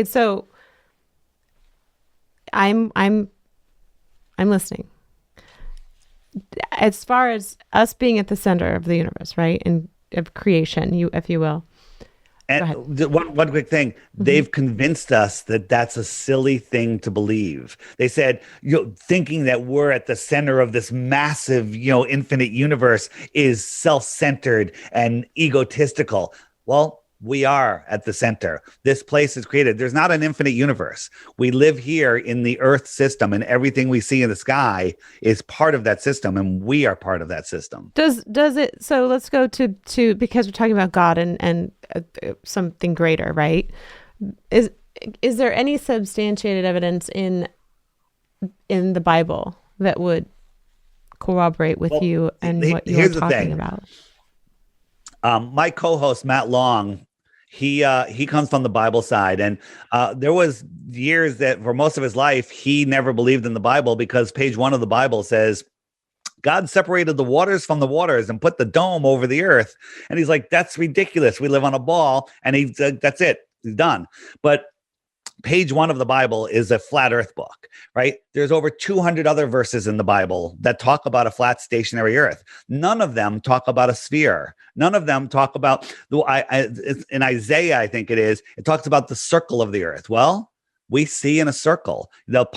So I'm listening. As far as us being at the center of the universe, right, and of creation, if you will. And one quick thing, they've convinced us that that's a silly thing to believe. They said, thinking that we're at the center of this massive, infinite universe is self-centered and egotistical. Well, we are at the center. This place is created. There's not an infinite universe. We live here in the Earth system, and everything we see in the sky is part of that system, and we are part of that system. Does it? So let's go to because we're talking about God and something greater, right? Is there any substantiated evidence in the Bible that would corroborate with you and what you're talking about? My co-host Matt Long, he comes from the Bible side, and there was years that for most of his life he never believed in the Bible because page 1 of the Bible says God separated the waters from the waters and put the dome over the earth, and he's like, that's ridiculous. We live on a ball, and that's it. He's done. But page 1 of the Bible is a flat earth book, right? There's over 200 other verses in the Bible that talk about a flat stationary earth. None of them talk about a sphere. None of them talk about, in Isaiah, I think it talks about the circle of the earth. Well, we see in a circle. The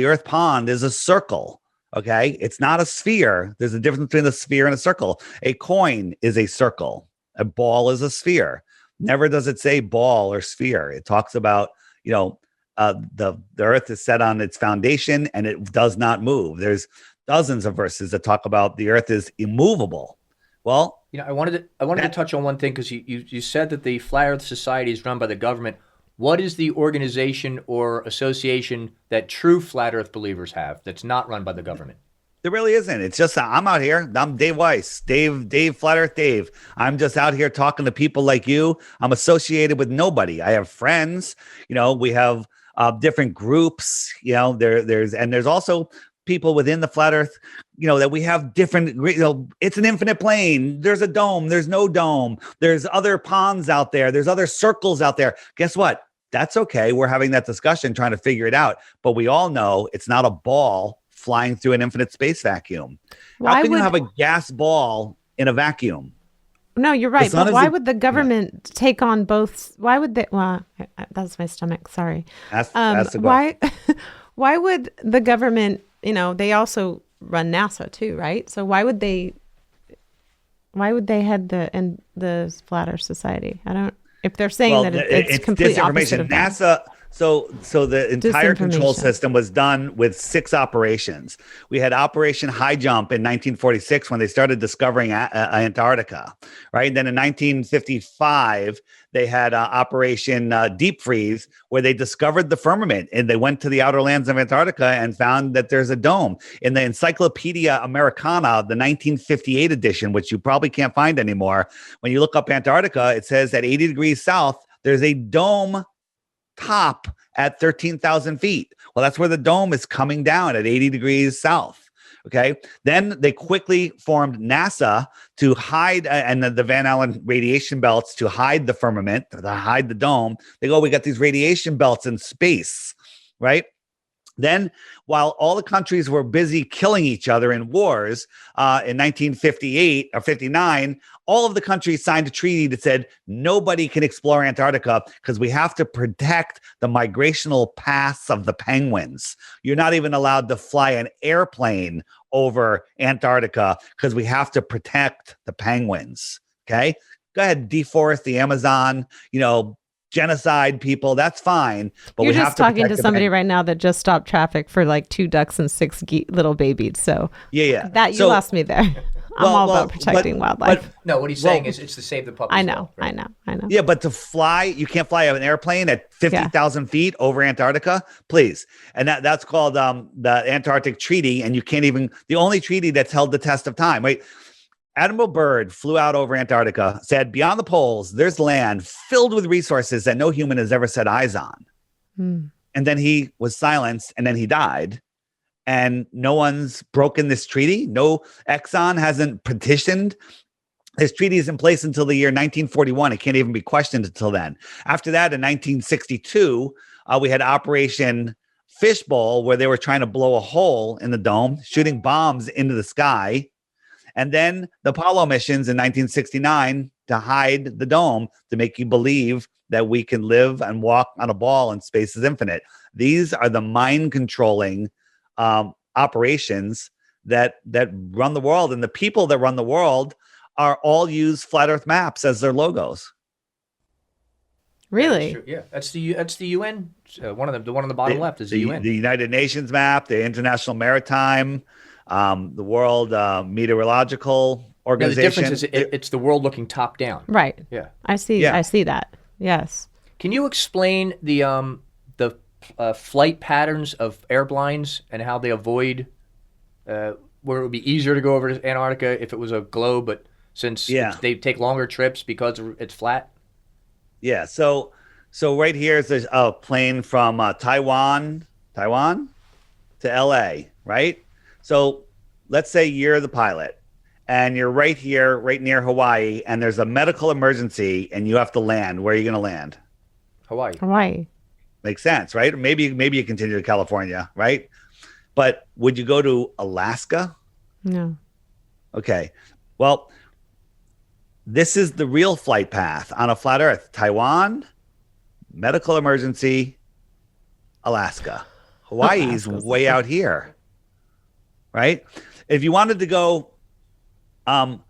earth pond is a circle, okay? It's not a sphere. There's a difference between a sphere and a circle. A coin is a circle. A ball is a sphere. Never does it say ball or sphere. It talks about the earth is set on its foundation and it does not move. There's dozens of verses that talk about the earth is immovable. Well, I wanted to touch on one thing because you said that the Flat Earth Society is run by the government. What is the organization or association that true flat Earth believers have that's not run by the government? There really isn't. It's just I'm out here. I'm Dave Weiss, Dave Flat Earth Dave. I'm just out here talking to people like you. I'm associated with nobody. I have friends. We have different groups. There's also people within the flat Earth. That we have different. It's an infinite plane. There's a dome. There's no dome. There's other ponds out there. There's other circles out there. Guess what? That's okay. We're having that discussion, trying to figure it out. But we all know it's not a ball flying through an infinite space vacuum. How can you have a gas ball in a vacuum? No, you're right. But why would the government take on both? Why would they? Well, that's my stomach. Sorry. Why would the government? They also run NASA too, right? So why would they head the Flat Earth Society? If they're saying that it's complete opposite of that. NASA. So the entire control system was done with 6 operations. We had Operation High Jump in 1946 when they started discovering Antarctica, right? Then in 1955, they had Operation Deep Freeze, where they discovered the firmament and they went to the outer lands of Antarctica and found that there's a dome. In the Encyclopedia Americana, the 1958 edition, which you probably can't find anymore, when you look up Antarctica, it says at 80 degrees south, there's a dome top at 13,000 feet. Well, that's where the dome is coming down at 80 degrees south. Okay. Then they quickly formed NASA to hide, and the Van Allen radiation belts to hide the firmament, to hide the dome. They go, we got these radiation belts in space, right? Then, while all the countries were busy killing each other in wars, in 1958 or 59, all of the countries signed a treaty that said nobody can explore Antarctica because we have to protect the migrational paths of the penguins. You're not even allowed to fly an airplane over Antarctica because we have to protect the penguins. Okay, go ahead, deforest the Amazon, genocide people, that's fine, but you're just talking to somebody right now that just stopped traffic for like 2 ducks and 6 little babies. So that you lost me there. I'm all about protecting wildlife. But no, what he's saying is it's to save the puppy. I know. Yeah, but to fly, you can't fly an airplane at 50,000 feet over Antarctica, please. And that's called the Antarctic Treaty, and you can't even. The only treaty that's held the test of time. Right. Admiral Byrd flew out over Antarctica, said, beyond the poles, there's land filled with resources that no human has ever set eyes on. And then he was silenced, and then he died. And no one's broken this treaty. No, Exxon hasn't petitioned. This treaty is in place until the year 1941. It can't even be questioned until then. After that, in 1962, we had Operation fishbowl where they were trying to blow a hole in the dome, shooting bombs into the sky. And then the Apollo missions in 1969 to hide the dome, to make you believe that we can live and walk on a ball and space is infinite. These are the mind controlling operations that run the world. And the people that run the world are all use flat Earth maps as their logos. Really? Yeah, that's the UN. One of them, the one on the bottom left is the UN. The United Nations map, the International Maritime, the World Meteorological Organization. The difference is it's the world looking top down. Right. Yeah. I see. Yeah. I see that. Yes. Can you explain the flight patterns of airlines and how they avoid where it would be easier to go over to Antarctica if it was a globe, but since they take longer trips because it's flat? Yeah. So right here is a plane from Taiwan to LA, right? So let's say you're the pilot and you're right here, right near Hawaii, and there's a medical emergency and you have to land. Where are you going to land? Hawaii. Makes sense, right? Or maybe you continue to California, right? But would you go to Alaska? No. Okay. Well, this is the real flight path on a flat Earth. Taiwan, medical emergency, Alaska. Hawaii's way out here, right? If you wanted to go from...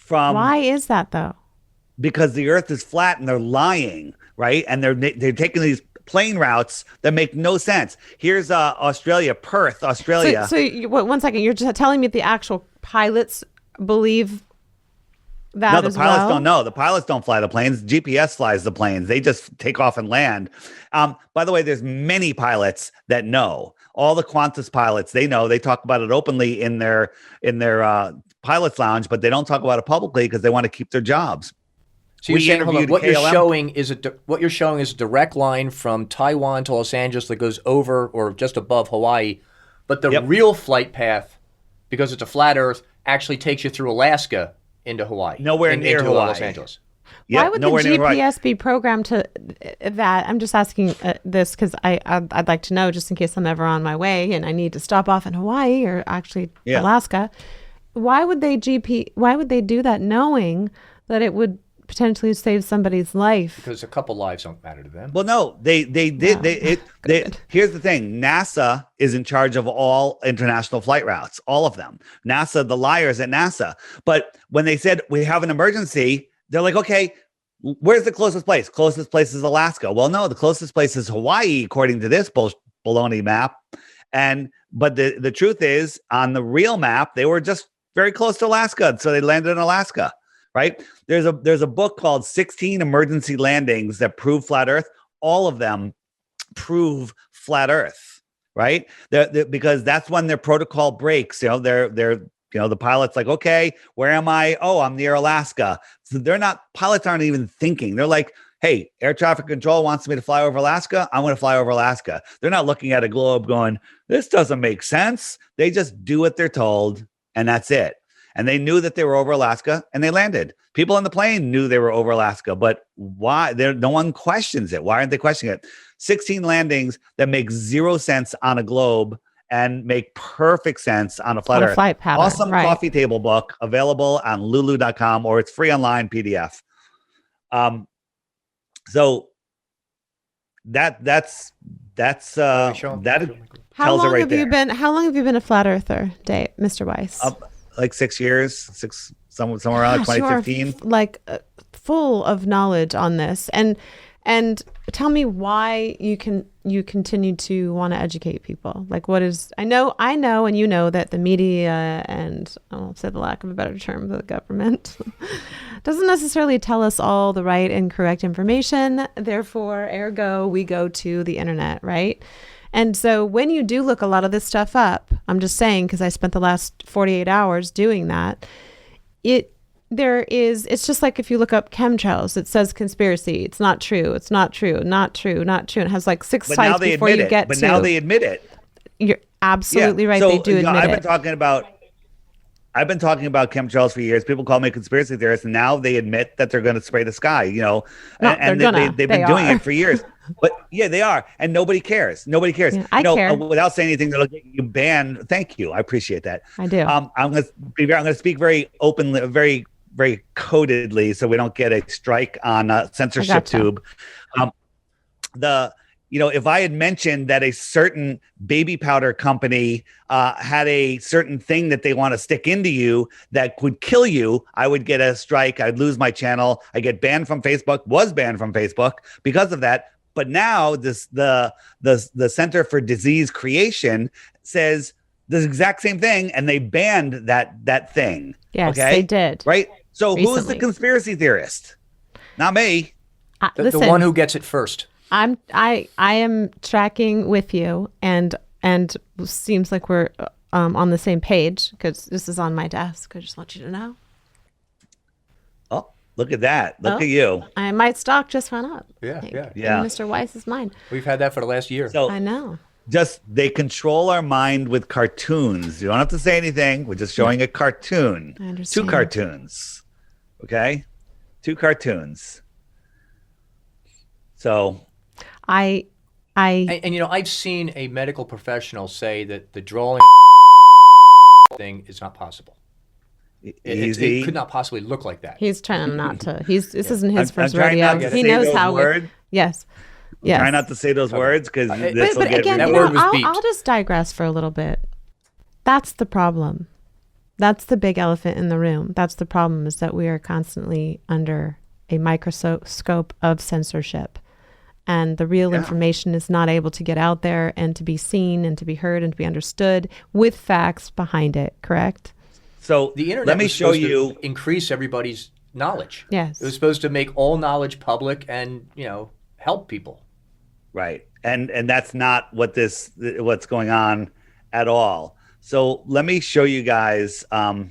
Why is that, though? Because the Earth is flat and they're lying, right? And they're taking these plane routes that make no sense. Here's Australia, Perth, Australia. So 1 second. You're just telling me the actual pilots believe that no, the pilots don't know. The pilots don't fly the planes. GPS flies the planes. They just take off and land. By the way, there's many pilots that know. All the Qantas pilots, they know. They talk about it openly in their pilot's lounge, but they don't talk about it publicly because they want to keep their jobs. So you're saying, hold on, what you're showing is a direct line from Taiwan to Los Angeles that goes over or just above Hawaii, but the real flight path, because it's a flat Earth, actually takes you through Alaska into Hawaii. Nowhere near into Hawaii. Los Angeles. Why would the GPS be programmed to that? I'm just asking this because I'd like to know, just in case I'm ever on my way and I need to stop off in Hawaii or actually Alaska. Why would they do that knowing that it would potentially save somebody's life? Because a couple lives don't matter to them. Well, no, they did. Here's the thing. NASA is in charge of all international flight routes, all of them. NASA, the liars at NASA. But when they said we have an emergency, they're like, okay, where's the closest place? Closest place is Alaska. Well, no, the closest place is Hawaii, according to this baloney map. But the truth is, on the real map, they were just very close to Alaska. So they landed in Alaska. Right? There's a book called 16 Emergency Landings That Prove Flat Earth. All of them prove flat Earth, right? Because that's when their protocol breaks. The pilot's like, okay, where am I? Oh, I'm near Alaska. So pilots aren't even thinking. They're like, hey, air traffic control wants me to fly over Alaska. I'm going to fly over Alaska. They're not looking at a globe going, this doesn't make sense. They just do what they're told, and that's it. And they knew that they were over Alaska, and they landed. People on the plane knew they were over Alaska, but why? No one questions it. Why aren't they questioning it? 16 landings that make zero sense on a globe and make perfect sense on a flat Earth. Flight pattern, awesome coffee table book available on lulu.com, or it's free online PDF. So that tells it right there. How long have you been a flat earther, Mr. Weiss? Like 6 years, somewhere around 2015. Full of knowledge on this, and tell me why you continue to want to educate people. Like, what is? I know, and you know that the media and, I'll say the lack of a better term, the government doesn't necessarily tell us all the right and correct information. Therefore, ergo, we go to the internet, right? And so when you do look a lot of this stuff up, I'm just saying, because I spent the last 48 hours doing that, it's just like if you look up chemtrails, it says conspiracy. It's not true. It's not true. Not true. Not true. And it has like 6 sites before you get to. But now they admit it. You're absolutely right. So, they do admit it. I've been talking about. I've been talking about chemtrails for years. People call me a conspiracy theorist, and now they admit that they're going to spray the sky, and they've been doing it for years. But yeah, they are. And nobody cares. Nobody cares. Yeah, I care. Without saying anything, they're looking you banned. Thank you. I appreciate that. I do. I'm going to speak very openly, very, very codedly, so we don't get a strike on censorship tube. If I had mentioned that a certain baby powder company had a certain thing that they want to stick into you that would kill you, I would get a strike. I'd lose my channel. I get banned from Facebook, was banned from Facebook because of that. But now the Center for Disease Creation says the exact same thing, and they banned that thing. Yes, they did. Right? So recently. Who's the conspiracy theorist? Not me. The one who gets it first. I am tracking with you, and seems like we're on the same page because this is on my desk. I just want you to know. Oh, look at that! Look at you. My stock just went up. Yeah. Mr. Weiss is mine. We've had that for the last year. So I know. They control our mind with cartoons. You don't have to say anything. We're just showing a cartoon. I understand. 2 cartoons. Okay, 2 cartoons. So. And I've seen a medical professional say that the drawing thing is not possible. It could not possibly look like that. He's trying not to. This isn't his first rodeo. He knows how. Yes. Try not to say those words because this will get. Again, that word was beeped. I'll just digress for a little bit. That's the problem. That's the big elephant in the room. That's the problem, is that we are constantly under a microscope of censorship. And the real information is not able to get out there and to be seen and to be heard and to be understood with facts behind it, correct? So the internet let me show you to increase everybody's knowledge. Yes. It was supposed to make all knowledge public and, help people. Right. And that's not what's going on at all. So let me show you guys the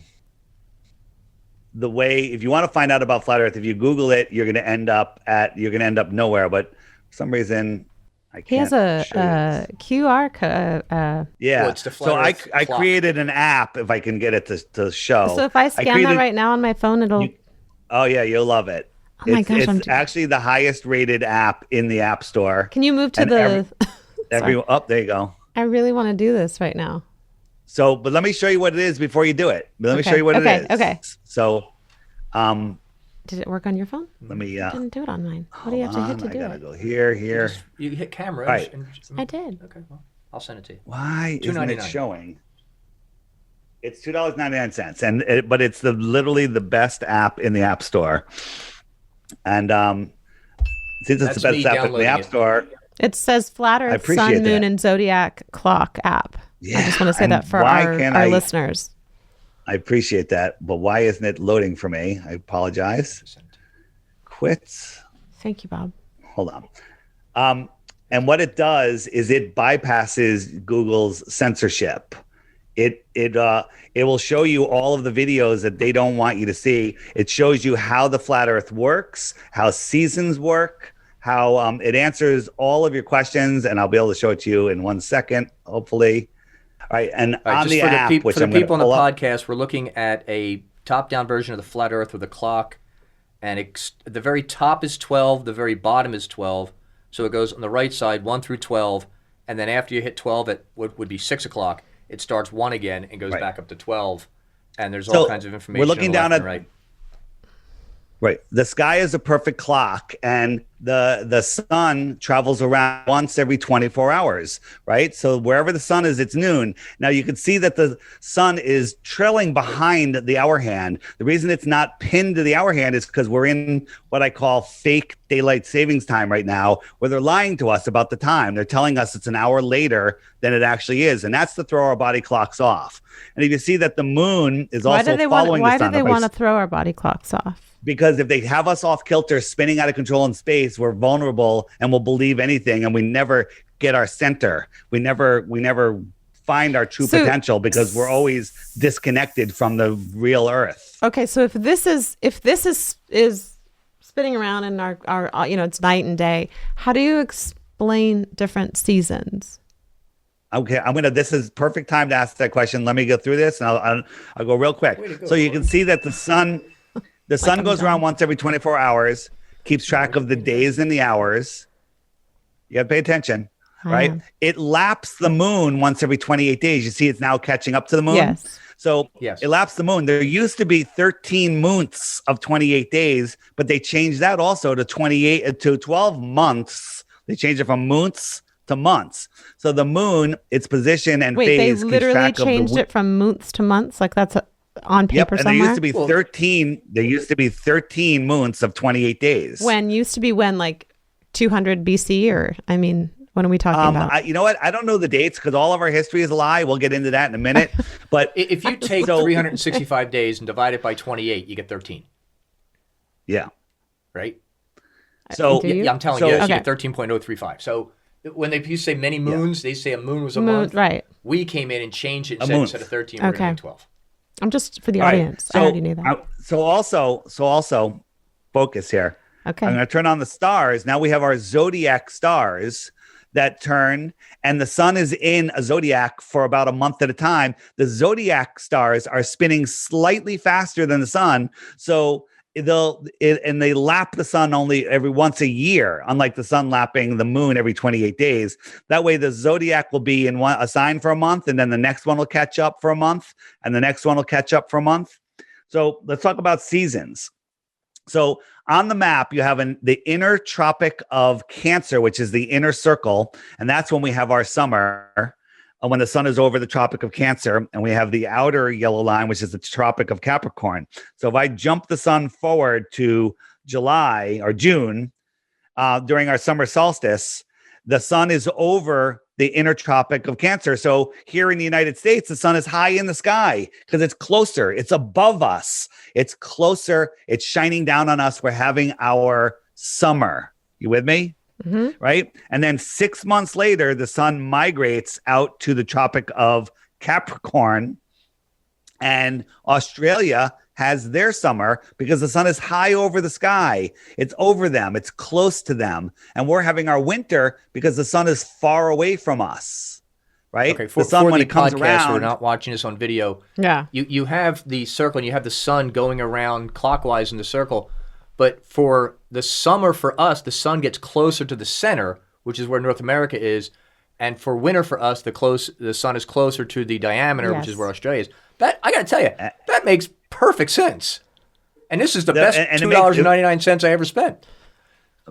way, if you want to find out about flat Earth, if you Google it, you're going to end up nowhere, but for some reason, I can't. He has a QR code. Yeah. Well, it's the flat so Earth I clock. created an app, if I can get it to show. So if I scan that right now on my phone, it'll. Oh yeah, you'll love it. Oh my gosh! It's actually the highest rated app in the App Store. Can you move to the? There you go. I really want to do this right now. So, but let me show you what it is before you do it. Let me show you what it is. Okay. So, did it work on your phone? let me. Didn't do it on mine. What do you have to hit to do I gotta it? go here. You hit camera. Right. I did. Okay, well, I'll send it to you. Why isn't it $2.99. showing? It's $2.99, but it's literally the best app in the App Store. And since it's the best app in the App Store, it says Flat Earth, Sun, Moon, and Zodiac Clock app. Yeah, I just want to say that for our listeners. I appreciate that, but why isn't it loading for me? I apologize. Quits. Thank you, Bob. Hold on. And what it does is it bypasses Google's censorship. It will show you all of the videos that they don't want you to see. It shows you how the flat Earth works, how seasons work, how it answers all of your questions, and I'll be able to show it to you in 1 second, hopefully. All right, and on the app, for the people on the podcast, we're looking at a top-down version of the flat Earth with a clock, and the very top is 12, the very bottom is 12, so it goes on the right side 1 through 12, and then after you hit 12 at what would be 6 o'clock, it starts 1 again and goes back up to 12, and there's all kinds of information. We're looking down at right. Right. The sky is a perfect clock, and the sun travels around once every 24 hours, right? So wherever the sun is, it's noon. Now you can see that the sun is trailing behind the hour hand. The reason it's not pinned to the hour hand is because we're in what I call fake daylight savings time right now, where they're lying to us about the time. They're telling us it's an hour later than it actually is, and that's to throw our body clocks off. And if you see that the moon is also following the sun. Why do they want to throw our body clocks off? Because if they have us off kilter, spinning out of control in space, we're vulnerable and we'll believe anything, and we never get our center. We never find our true potential because we're always disconnected from the real Earth. Okay, so if this is spinning around in our it's night and day, how do you explain different seasons? Okay, this is perfect time to ask that question. Let me go through this, and I'll go real quick. So you can see that the sun goes around once every 24 hours, keeps track of the days and the hours. You got to pay attention, right? It laps the moon once every 28 days. You see, it's now catching up to the moon. Yes. So it laps the moon. There used to be 13 months of 28 days, but they changed that also to 12 months. They changed it from months to months. So the moon, its position and phase. They literally changed it from months to months. Like that's on paper somewhere. There used to be 13. There used to be 13 months of 28 days. When like 200 BC, or I mean, what are we talking about? You know what? I don't know the dates because all of our history is a lie. We'll get into that in a minute. But if you take 365 days and divide it by 28, you get 13. Yeah. Right? So I'm telling you, you get 13.035. So when you say many moons, they say a moon was a month. Right. We came in and changed it and said instead of 13, we're going to 12. I'm just for the audience. I already knew that. So also focus here. Okay. I'm going to turn on the stars. Now we have our zodiac stars that turn, and the sun is in a zodiac for about a month at a time. The zodiac stars are spinning slightly faster than the sun. So they lap the sun only every once a year, unlike the sun lapping the moon every 28 days. That way the zodiac will be in a sign for a month, and then the next one will catch up for a month, and the next one will catch up for a month. So let's talk about seasons. So on the map, you have the inner Tropic of Cancer, which is the inner circle. And that's when we have our summer, when the sun is over the Tropic of Cancer. And we have the outer yellow line, which is the Tropic of Capricorn. So if I jump the sun forward to July or June, during our summer solstice, the sun is over the inner Tropic of Cancer. So here in the United States, the sun is high in the sky because it's closer. It's above us. It's closer. It's shining down on us. We're having our summer. You with me? Mm-hmm. Right? And then 6 months later, the sun migrates out to the Tropic of Capricorn, and Australia has their summer because the sun is high over the sky. It's over them. It's close to them. And we're having our winter because the sun is far away from us, right? Okay, the sun, when it comes podcast, around, we're not watching this on video. Yeah. You have the circle and you have the sun going around clockwise in the circle. But for the summer for us, the sun gets closer to the center, which is where North America is. And for winter for us, the sun is closer to the diameter, which is where Australia is. That, I got to tell you, that makes perfect sense. And this is the best $2.99 I ever spent.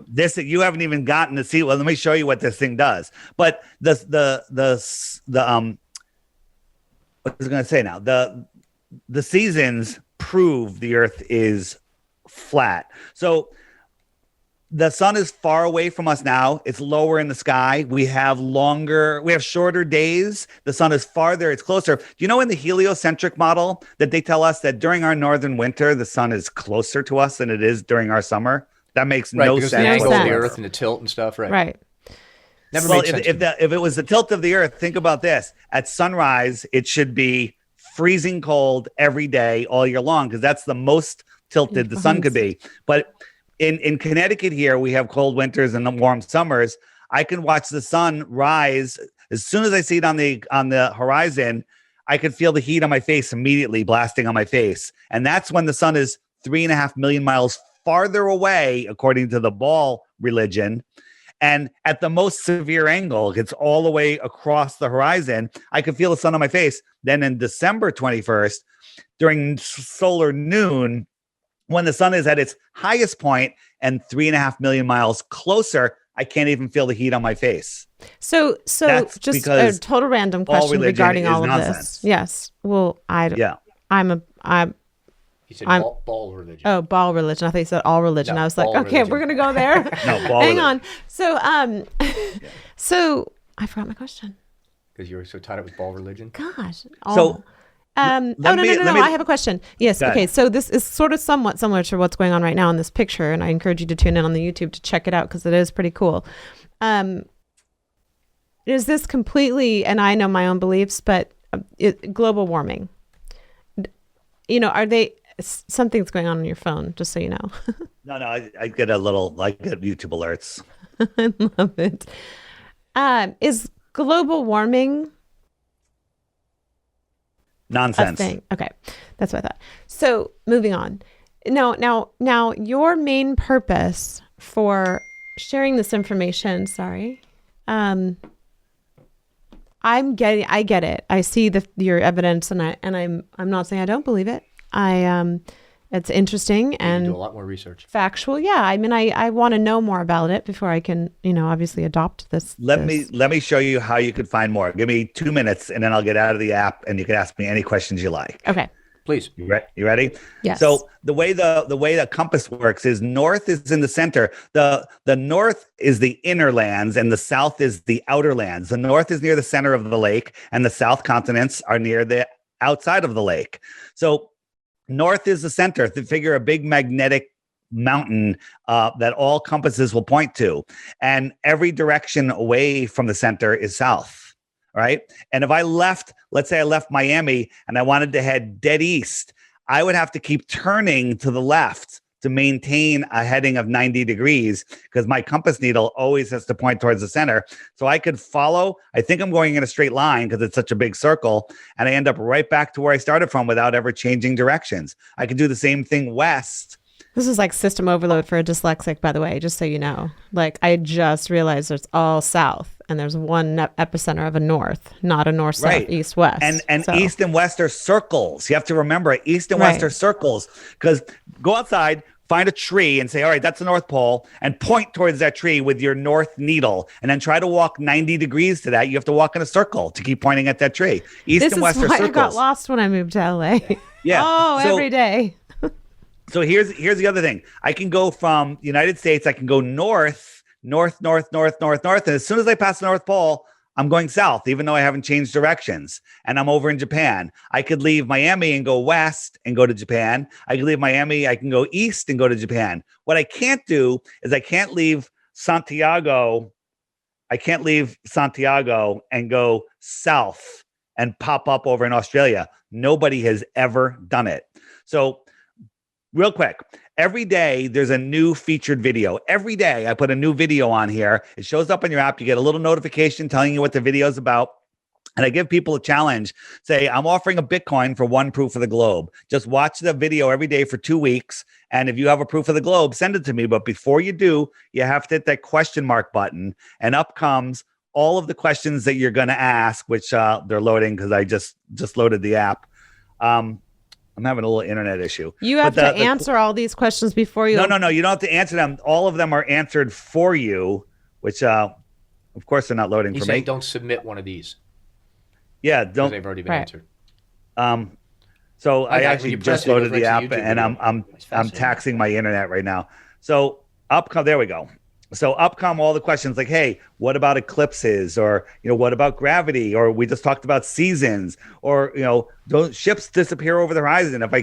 This, you haven't even gotten to see. Well, let me show you what this thing does. But what was I going to say now? The seasons prove the Earth is flat. So the sun is far away from us now. It's lower in the sky. We have shorter days. The sun is farther. It's closer. Do you know in the heliocentric model that they tell us that during our northern winter, the sun is closer to us than it is during our summer? That makes no sense. The angle of the Earth and the tilt and stuff, right? Right. Never made sense. If it was the tilt of the Earth, think about this. At sunrise, it should be freezing cold every day, all year long, because that's the most tilted the sun could be. But in Connecticut here, we have cold winters and warm summers. I can watch the sun rise. As soon as I see it on the horizon, I can feel the heat on my face immediately blasting on my face. And that's when the sun is 3.5 million miles farther away, according to the Baal religion. And at the most severe angle, it's all the way across the horizon. I can feel the sun on my face. Then in December 21st, during solar noon, when the sun is at its highest point and 3.5 million miles closer, I can't even feel the heat on my face. So that's just a total random question regarding all of nonsense. this. Yes. Well, He said ball religion. Oh, ball religion. I thought you said all religion. No, I was like, okay, religion. we're going to go there. No, ball Hang religion. on. So, so I forgot my question. Because you were so tied up with ball religion? Gosh. So... No. I have a question. Yes. Okay. So this is sort of somewhat similar to what's going on right now in this picture. And I encourage you to tune in on the YouTube to check it out because it is pretty cool. Is this completely, and I know my own beliefs, but global warming, something's going on your phone, just so you know. No, I get YouTube alerts. I love it. Is global warming nonsense thing? Okay, that's what I thought. So moving on. Now, your main purpose for sharing this information. Sorry, I get it. I see your evidence, and I'm not saying I don't believe it. It's interesting and do a lot more research. Factual. Yeah. I mean, I want to know more about it before I can, obviously adopt this. Let me show you how you could find more. Give me 2 minutes and then I'll get out of the app and you can ask me any questions you like. Okay. Please. You ready? Yes. So the way the compass works is north is in the center. The north is the inner lands and the south is the outer lands. The north is near the center of the lake and the south continents are near the outside of the lake. So north is the center. Figure a big magnetic mountain that all compasses will point to. And every direction away from the center is south, right? And if I left, let's say I left Miami and I wanted to head dead east, I would have to keep turning to the left to maintain a heading of 90 degrees because my compass needle always has to point towards the center. So I could follow. I think I'm going in a straight line because it's such a big circle. And I end up right back to where I started from without ever changing directions. I could do the same thing west. This is like system overload for a dyslexic, by the way, just so you know. Like, I just realized it's all south and there's one epicenter of a north, not a north, south, east, west. And so, east and west are circles. You have to remember it. East and west are circles because go outside, find a tree and say, all right, that's the North Pole, and point towards that tree with your north needle, and then try to walk 90 degrees to that. You have to walk in a circle to keep pointing at that tree. East and west are circles. This is why I got lost when I moved to LA. Yeah. Every day. So here's the other thing. I can go from the United States, I can go north, and as soon as I pass the North Pole, I'm going south, even though I haven't changed directions, and I'm over in Japan. I could leave Miami and go west and go to Japan. I could leave Miami, I can go east and go to Japan. What I can't do is I can't leave Santiago and go south and pop up over in Australia. Nobody has ever done it. So real quick, every day there's a new featured video. Every day I put a new video on here. It shows up in your app. You get a little notification telling you what the video is about. And I give people a challenge. Say, I'm offering a Bitcoin for one proof of the globe. Just watch the video every day for 2 weeks. And if you have a proof of the globe, send it to me. But before you do, you have to hit that question mark button. And up comes all of the questions that you're going to ask, which they're loading because I just loaded the app. I'm having a little internet issue. You have to answer all these questions before you. No. You don't have to answer them. All of them are answered for you, which, of course, they're not loading for me. Don't submit one of these. Yeah, don't. They've already been answered. So I actually just loaded the app, and I'm taxing my internet right now. So there we go. So up come all the questions like, hey, what about eclipses? Or, what about gravity? Or we just talked about seasons, or, don't ships disappear over the horizon? If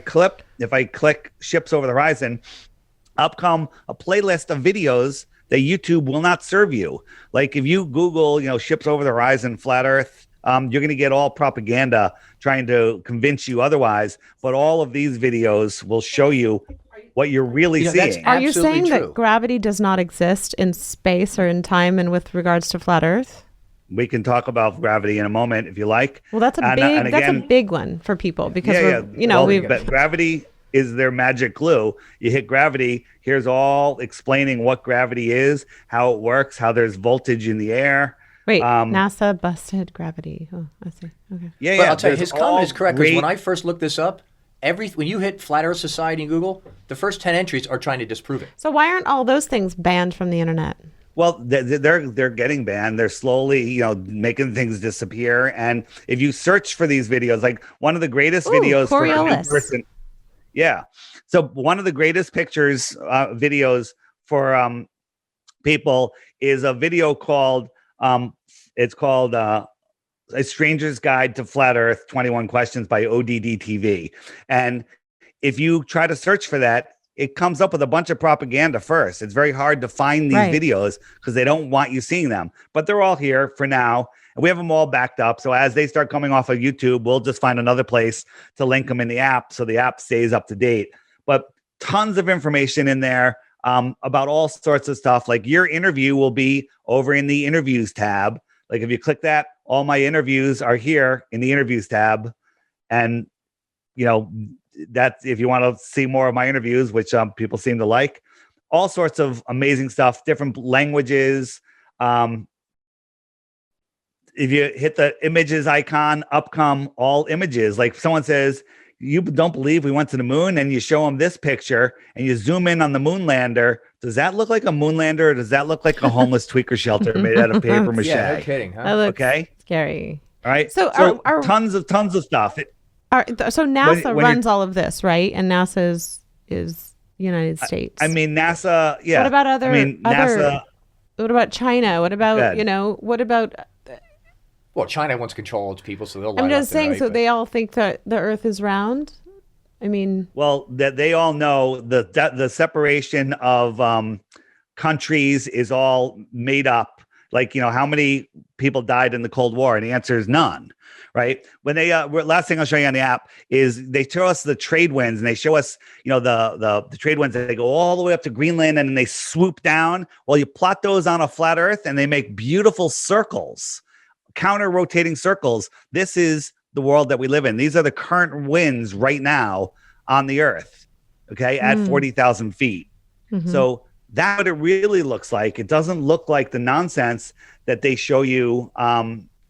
I click ships over the horizon, up come a playlist of videos that YouTube will not serve you. Like if you Google, ships over the horizon, flat Earth, you're going to get all propaganda trying to convince you otherwise. But all of these videos will show you what you're really seeing. Are you saying that gravity does not exist in space or in time and with regards to flat Earth? We can talk about gravity in a moment if you like. Well, that's a big one for people because gravity is their magic glue. You hit gravity, here's all explaining what gravity is, how it works, how there's voltage in the air. Wait, NASA busted gravity. Oh, I see. Okay. Yeah. But I'll tell you, his comment is correct because when I first looked this up, when you hit Flat Earth Society in Google, the first 10 entries are trying to disprove it. So why aren't all those things banned from the internet? Well, they're getting banned. They're slowly, making things disappear. And if you search for these videos, like one of the greatest videos for a new person, so one of the greatest videos for people is a video called A Stranger's Guide to Flat Earth, 21 Questions by ODD TV. And if you try to search for that, it comes up with a bunch of propaganda first. It's very hard to find these videos because they don't want you seeing them. But they're all here for now. And we have them all backed up. So as they start coming off of YouTube, we'll just find another place to link them in the app so the app stays up to date. But tons of information in there about all sorts of stuff. Like your interview will be over in the interviews tab. Like if you click that, all my interviews are here in the interviews tab. And, that's if you want to see more of my interviews, which people seem to like, all sorts of amazing stuff, different languages. If you hit the images icon, up come all images. Like someone says, you don't believe we went to the moon, and you show them this picture and you zoom in on the moon lander. Does that look like a moon lander, or does that look like a homeless tweaker shelter made out of paper mache? Yeah, no kidding, huh? That looks okay. Scary. All right. So tons of stuff. So NASA runs all of this, right? And NASA is United States. I mean, NASA. Yeah. What about NASA. What about China? What about what about? Well, China wants control of its people, so they'll. I'm just saying. So they all think that the Earth is round. I mean, well, that they all know the separation of countries is all made up. Like, how many people died in the Cold War? And the answer is none, right? When they last thing I'll show you on the app is they show us the trade winds, and they show us, the trade winds that they go all the way up to Greenland and then they swoop down. Well, you plot those on a flat Earth and they make beautiful circles, counter rotating circles. This is the world that we live in. These are the current winds right now on the Earth, okay, at 40,000 feet. Mm-hmm. So that's what it really looks like. It doesn't look like the nonsense that they show you,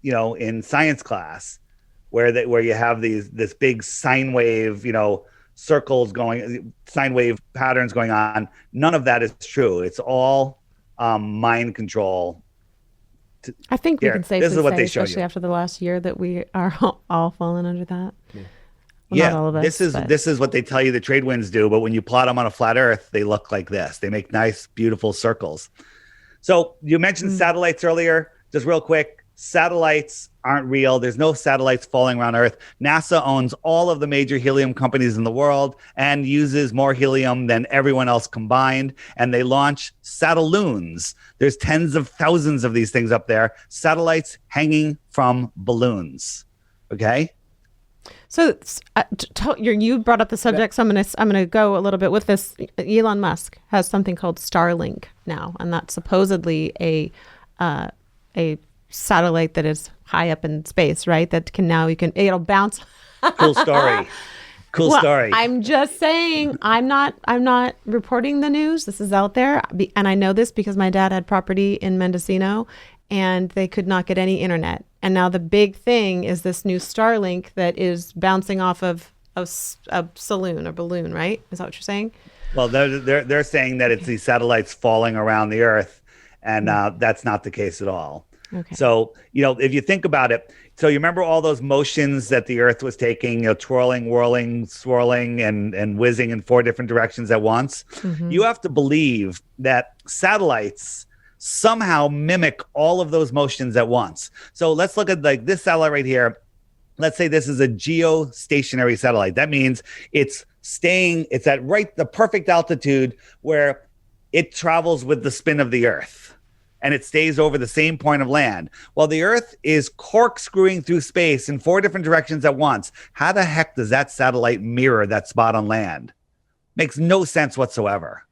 in science class, where you have this big sine wave, circles going, sine wave patterns going on. None of that is true. It's all mind control. I think we can safely say, especially after the last year, that we are all falling under that. Yeah. Well, not all of us, this is what they tell you the trade winds do, but when you plot them on a flat Earth, they look like this. They make nice, beautiful circles. So you mentioned satellites earlier. Just real quick, satellites aren't real. There's no satellites falling around Earth. NASA owns all of the major helium companies in the world and uses more helium than everyone else combined. And they launch satelloons. There's tens of thousands of these things up there. Satellites hanging from balloons. Okay. So you brought up the subject, so I'm gonna go a little bit with this. Elon Musk has something called Starlink now, and that's supposedly a satellite that is high up in space, right? That it'll bounce. Cool story. Story. I'm just saying, I'm not reporting the news. This is out there, and I know this because my dad had property in Mendocino, and they could not get any internet. And now the big thing is this new Starlink that is bouncing off of a balloon, right? Is that what you're saying? Well, they're saying that it's these satellites falling around the Earth, and that's not the case at all. Okay. So, if you think about it, so you remember all those motions that the Earth was taking, twirling, whirling, swirling, and whizzing in 4 different directions at once? Mm-hmm. You have to believe that satellites somehow mimic all of those motions at once. So let's look at like this satellite right here. Let's say this is a geostationary satellite. That means it's at the perfect altitude where it travels with the spin of the Earth, and it stays over the same point of land. Well, the Earth is corkscrewing through space in 4 different directions at once. How the heck does that satellite mirror that spot on land? Makes no sense whatsoever.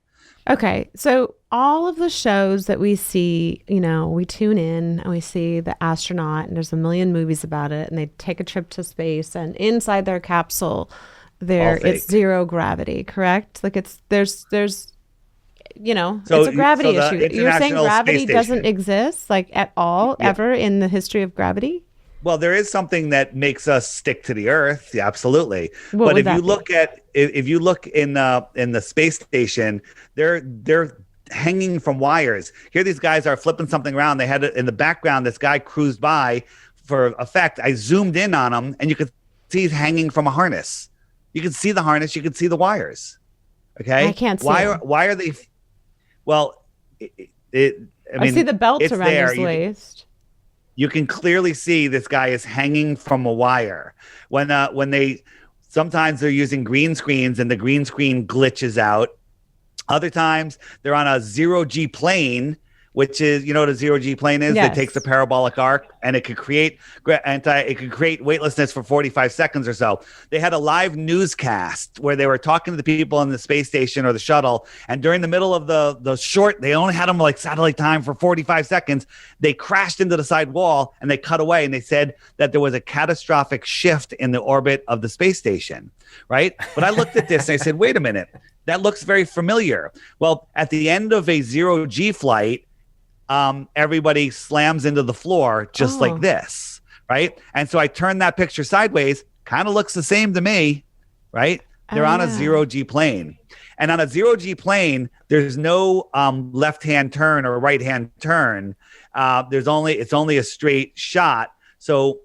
Okay, so all of the shows that we see, we tune in and we see the astronaut, and there's a million movies about it, and they take a trip to space, and inside their capsule, it's zero gravity, correct? Like there's it's a gravity issue. You're saying gravity doesn't exist, like at all, ever in the history of gravity? Well, there is something that makes us stick to the Earth, yeah, absolutely. But if you look in the space station, they're hanging from wires. Here, these guys are flipping something around. They had it in the background. This guy cruised by for effect. I zoomed in on him, and you could see he's hanging from a harness. You can see the harness. You can see the wires. Okay, I can't see. Why are they? Well, I see the belts around his waist. You can clearly see this guy is hanging from a wire. Sometimes they're using green screens and the green screen glitches out. Other times they're on a 0G plane which is, you know what a zero-G plane is? Yes. It takes a parabolic arc and it could create weightlessness for 45 seconds or so. They had a live newscast where they were talking to the people on the space station or the shuttle, and during the middle of the short, they only had them like satellite time for 45 seconds. They crashed into the side wall and they cut away, and they said that there was a catastrophic shift in the orbit of the space station, right? But I looked at this and I said, wait a minute, that looks very familiar. Well, at the end of a zero-G flight, everybody slams into the floor just like this, right? And so I turned that picture sideways, kind of looks the same to me, right? They're on a zero-G plane. And on a zero-G plane, there's no left-hand turn or right-hand turn. It's only a straight shot. So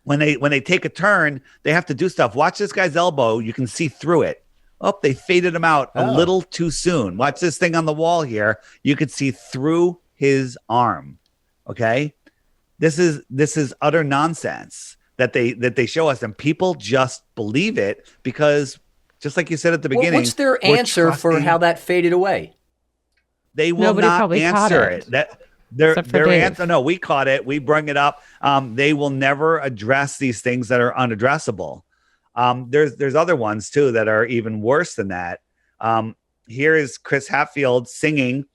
when they take a turn, they have to do stuff. Watch this guy's elbow. You can see through it. Oh, they faded him out a little too soon. Watch this thing on the wall here. You could see through his arm. Okay, this is utter nonsense that they show us, and people just believe it because, just like you said at the beginning, what's their answer for how that faded away? They will not answer it. Their answer. No, we caught it. We bring it up. They will never address these things that are unaddressable. There's other ones too that are even worse than that. Here is Chris Hatfield singing.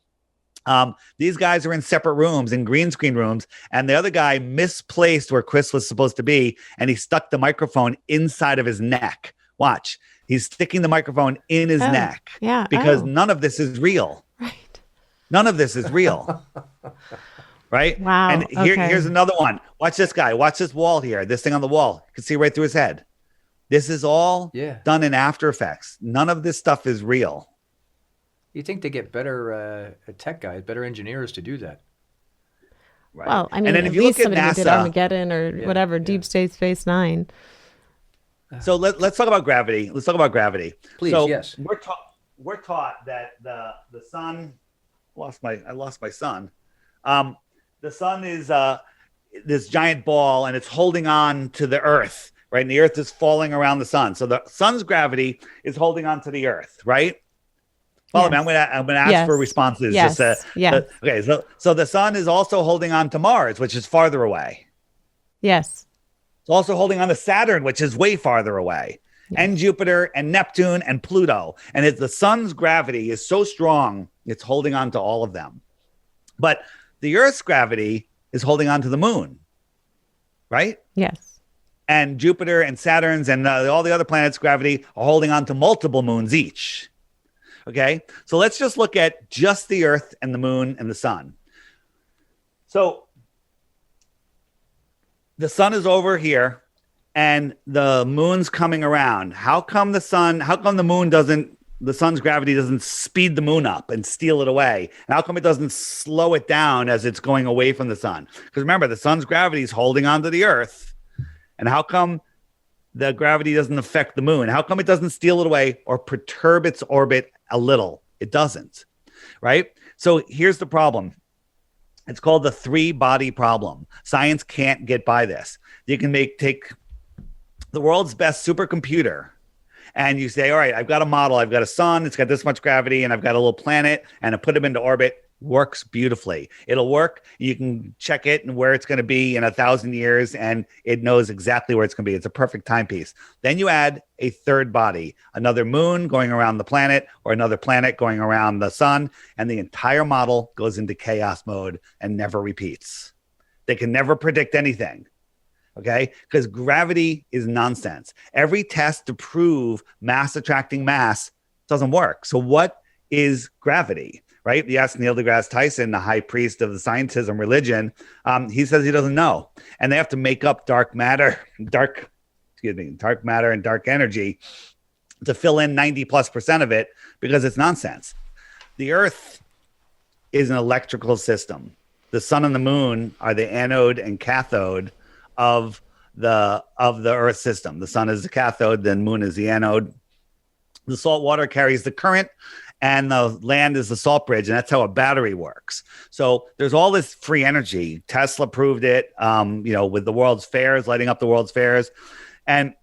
These guys are in separate rooms, in green screen rooms, and the other guy misplaced where Chris was supposed to be, and he stuck the microphone inside of his neck. Watch. He's sticking the microphone in his neck. Yeah. Because none of this is real. Right. None of this is real. Right? Wow. And here's another one. Watch this guy. Watch this wall here. This thing on the wall. You can see right through his head. This is all done in After Effects. None of this stuff is real. You think they get better tech guys, better engineers to do that? Right. Well, I mean, and then if you look at NASA, did Armageddon or whatever, Deep Space Nine. So let's talk about gravity. Let's talk about gravity. Please, so yes. We're taught that the sun. I lost my sun. The sun is this giant ball, and it's holding on to the Earth, right? And the Earth is falling around the sun. So the sun's gravity is holding on to the Earth, right? Follow me. I'm gonna ask for responses. Yes. Okay. So the sun is also holding on to Mars, which is farther away. Yes. It's also holding on to Saturn, which is way farther away, and Jupiter and Neptune and Pluto. And the sun's gravity is so strong, it's holding on to all of them. But the Earth's gravity is holding on to the moon, right? Yes. And Jupiter and Saturn's and all the other planets' gravity are holding on to multiple moons each. Okay, so let's just look at just the Earth and the moon and the sun. So the sun is over here and the moon's coming around. How come the sun's gravity doesn't speed the moon up and steal it away? And how come it doesn't slow it down as it's going away from the sun? Because remember, the sun's gravity is holding onto the Earth. And how come the gravity doesn't affect the moon? How come it doesn't steal it away or perturb its orbit a little? It doesn't, right? So here's the problem. It's called the three-body problem. Science can't get by this. You can take the world's best supercomputer and you say, all right, I've got a model. I've got a sun. It's got this much gravity, and I've got a little planet, and I put them into orbit. Works beautifully. It'll work. You can check it and where it's going to be in 1,000 years, and it knows exactly where it's going to be. It's a perfect timepiece. Then you add a third body, another moon going around the planet or another planet going around the sun, and the entire model goes into chaos mode and never repeats. They can never predict anything. Okay, because gravity is nonsense. Every test to prove mass attracting mass doesn't work. So what is gravity? Right? You ask Neil deGrasse Tyson, the high priest of the scientism religion. He says he doesn't know. And they have to make up dark matter and dark energy to fill in 90+% of it because it's nonsense. The Earth is an electrical system. The sun and the moon are the anode and cathode of the Earth system. The sun is the cathode, the moon is the anode. The salt water carries the current, and the land is the salt bridge, and that's how a battery works. So there's all this free energy. Tesla proved it, with the world's fairs, lighting up the world's fairs. And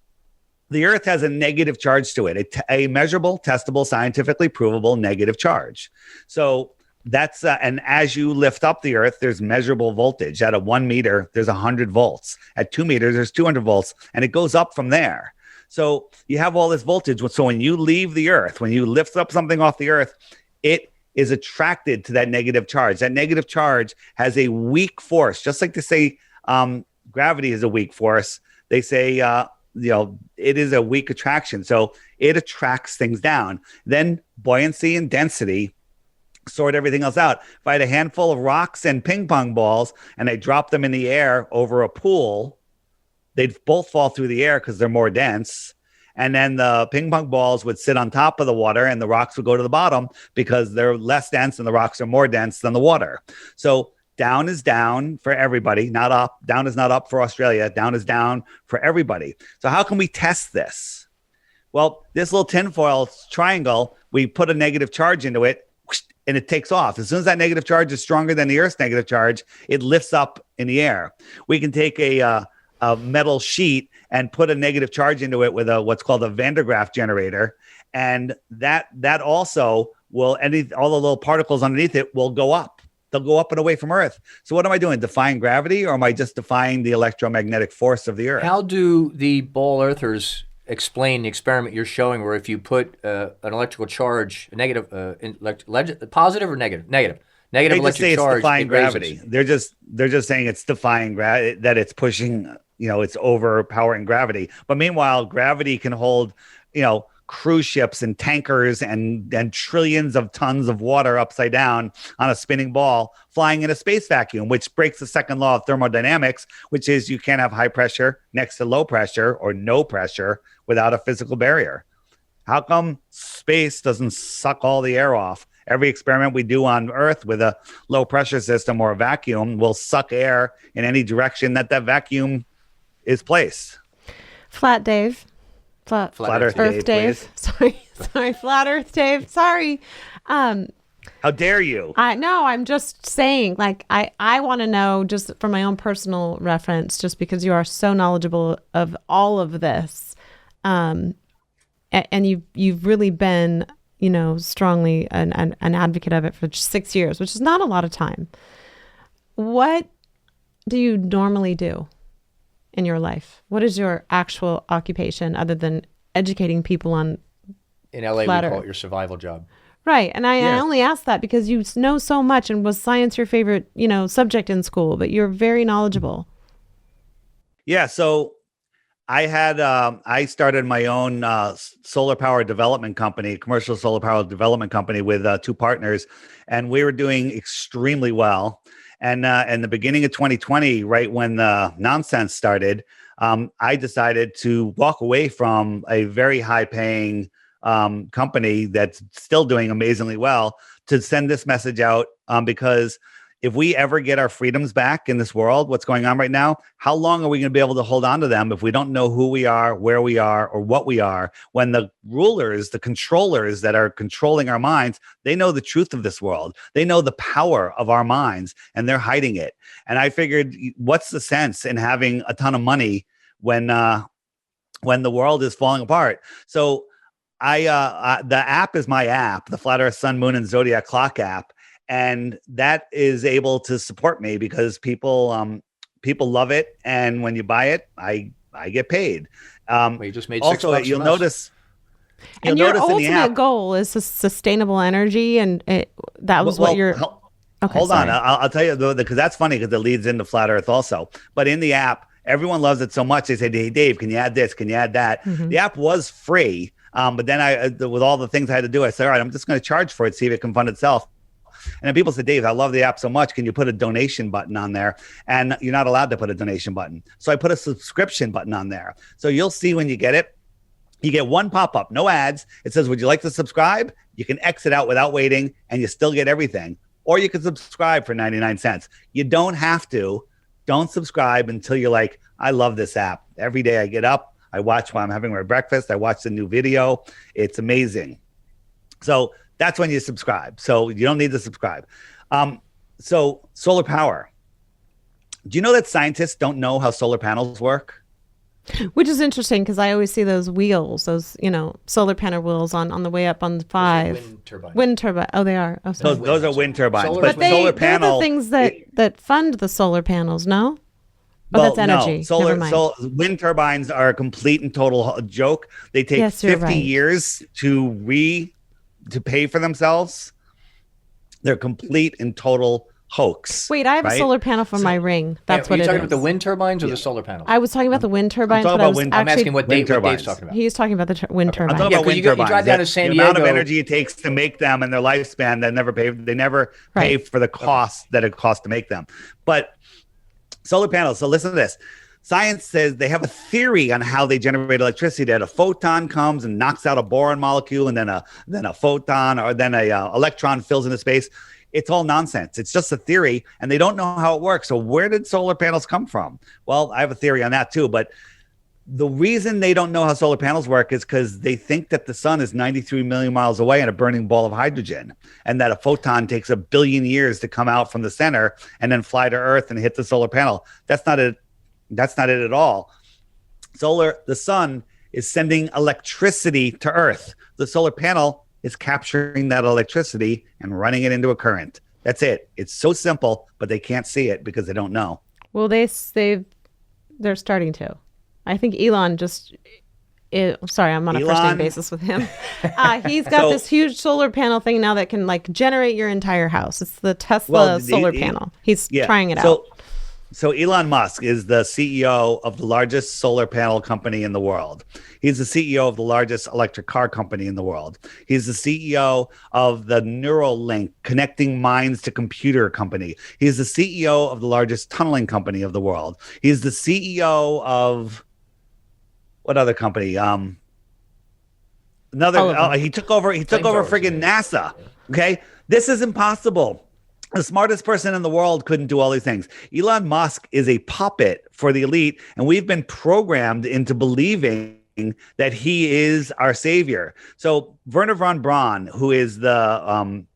the Earth has a negative charge to it, a measurable, testable, scientifically provable negative charge. So and as you lift up the Earth, there's measurable voltage. At a 1 meter, there's 100 volts. At 2 meters, there's 200 volts, and it goes up from there. So you have all this voltage. So when you leave the Earth, when you lift up something off the Earth, it is attracted to that negative charge. That negative charge has a weak force, just like they say gravity is a weak force. They say, it is a weak attraction. So it attracts things down. Then buoyancy and density sort everything else out. If I had a handful of rocks and ping pong balls and I dropped them in the air over a pool, they'd both fall through the air because they're more dense. And then the ping pong balls would sit on top of the water and the rocks would go to the bottom because they're less dense and the rocks are more dense than the water. So down is down for everybody, not up. Down is not up for Australia. Down is down for everybody. So how can we test this? Well, this little tinfoil triangle, we put a negative charge into it and it takes off. As soon as that negative charge is stronger than the Earth's negative charge, it lifts up in the air. We can take a metal sheet and put a negative charge into it with what's called a Van der Graaf generator. And that also will, all the little particles underneath it will go up. They'll go up and away from Earth. So what am I doing? Defying gravity, or am I just defying the electromagnetic force of the Earth? How do the ball earthers explain the experiment you're showing where if you put an electrical charge, a negative, positive or negative? Negative electric charge, it's defying gravity. They're just saying it's defying gravity, that it's pushing, it's overpowering gravity. But meanwhile, gravity can hold, cruise ships and tankers and trillions of tons of water upside down on a spinning ball flying in a space vacuum, which breaks the second law of thermodynamics, which is you can't have high pressure next to low pressure or no pressure without a physical barrier. How come space doesn't suck all the air off? Every experiment we do on Earth with a low pressure system or a vacuum will suck air in any direction that vacuum is placed. Flat Dave. Flat Earth Dave. Sorry, Flat Earth Dave. Sorry. How dare you? I'm just saying, I want to know, just for my own personal reference, just because you are so knowledgeable of all of this, and you've really been, strongly an advocate of it for 6 years, which is not a lot of time. What do you normally do in your life? What is your actual occupation other than educating people on in LA, we call it your survival job. Right. And I only ask that because you know so much, and was science your favorite, subject in school, but you're very knowledgeable. Yeah. So I started my own solar power development company, commercial solar power development company with two partners, and we were doing extremely well. And in the beginning of 2020, right when the nonsense started, I decided to walk away from a very high-paying company that's still doing amazingly well to send this message out, because if we ever get our freedoms back in this world, what's going on right now, how long are we going to be able to hold on to them if we don't know who we are, where we are, or what we are? When the rulers, the controllers that are controlling our minds, they know the truth of this world. They know the power of our minds, and they're hiding it. And I figured, what's the sense in having a ton of money when the world is falling apart? So the app is my app, the Flat Earth Sun, Moon, and Zodiac Clock app. And that is able to support me because people love it, and when you buy it, I get paid. You just made $6 also, you'll notice. And your ultimate goal is sustainable energy, and that was what you're. Okay, hold on, I'll tell you because that's funny because it leads into Flat Earth also. But in the app, everyone loves it so much they say, "Hey, Dave, can you add this? Can you add that?" Mm-hmm. The app was free, but then with all the things I had to do, I said, "All right, I'm just going to charge for it, see if it can fund itself." And then people say, Dave, I love the app so much. Can you put a donation button on there? And you're not allowed to put a donation button. So I put a subscription button on there. So you'll see when you get it, you get one pop-up, no ads. It says, would you like to subscribe? You can exit out without waiting and you still get everything. Or you can subscribe for 99 cents. You don't have to. Don't subscribe until you're like, I love this app. Every day I get up, I watch while I'm having my breakfast. I watch the new video. It's amazing. So that's when you subscribe. So you don't need to subscribe. So solar power. Do you know that scientists don't know how solar panels work? Which is interesting because I always see those wheels, those, solar panel wheels on the way up on the 5. Wind turbines. Wind turbine. Oh, they are. Oh, sorry. Those are wind turbines. But solar panel, they're the things that fund the solar panels, no? That's energy. No, wind turbines are a complete and total joke. They take 50 years to pay for themselves. They're complete and total hoax. Wait, I have a solar panel for my ring. That's what it is. Are you talking about the wind turbines or the solar panels? I was talking about the wind turbines. I'm asking what Dave's talking about. He's talking about the wind turbines. I'm talking about wind turbines. You drive down to San Diego. The amount of energy it takes to make them and their lifespan, they never pay for the cost that it costs to make them. But solar panels. So listen to this. Science says they have a theory on how they generate electricity. That a photon comes and knocks out a boron molecule, and then a photon or then a electron fills into space. It's all nonsense. It's just a theory, and they don't know how it works. So where did solar panels come from? Well, I have a theory on that too. But the reason they don't know how solar panels work is because they think that the sun is 93 million miles away and a burning ball of hydrogen, and that a photon takes 1 billion years to come out from the center and then fly to Earth and hit the solar panel. That's not it. That's not it at all. The sun is sending electricity to Earth. The solar panel is capturing that electricity and running it into a current. That's it. It's so simple, but they can't see it because they don't know. Well, they're starting to. I think Elon sorry, I'm on a first name basis with him. He's got this huge solar panel thing now that can generate your entire house. It's the Tesla solar panel. He's trying it out. So Elon Musk is the CEO of the largest solar panel company in the world. He's the CEO of the largest electric car company in the world. He's the CEO of the Neuralink, connecting minds to computer company. He's the CEO of the largest tunneling company of the world. He's the CEO of what other company? He took over friggin' NASA. Okay, this is impossible. The smartest person in the world couldn't do all these things. Elon Musk is a puppet for the elite, and we've been programmed into believing that he is our savior. So Werner von Braun, who is the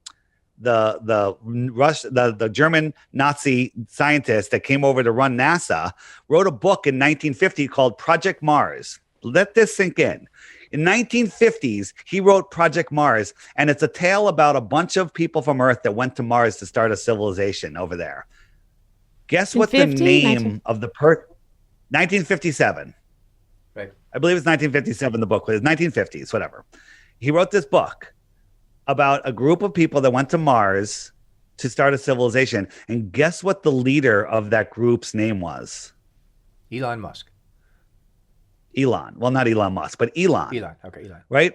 German Nazi scientist that came over to run NASA, wrote a book in 1950 called Project Mars. Let this sink in. In 1950s, he wrote Project Mars, and it's a tale about a bunch of people from Earth that went to Mars to start a civilization over there. Guess what the name of the 1957. Right. I believe it's 1957, the book was 1950s, whatever. He wrote this book about a group of people that went to Mars to start a civilization. And guess what the leader of that group's name was? Elon Musk. Elon. Well, not Elon Musk, but Elon. Elon. Right?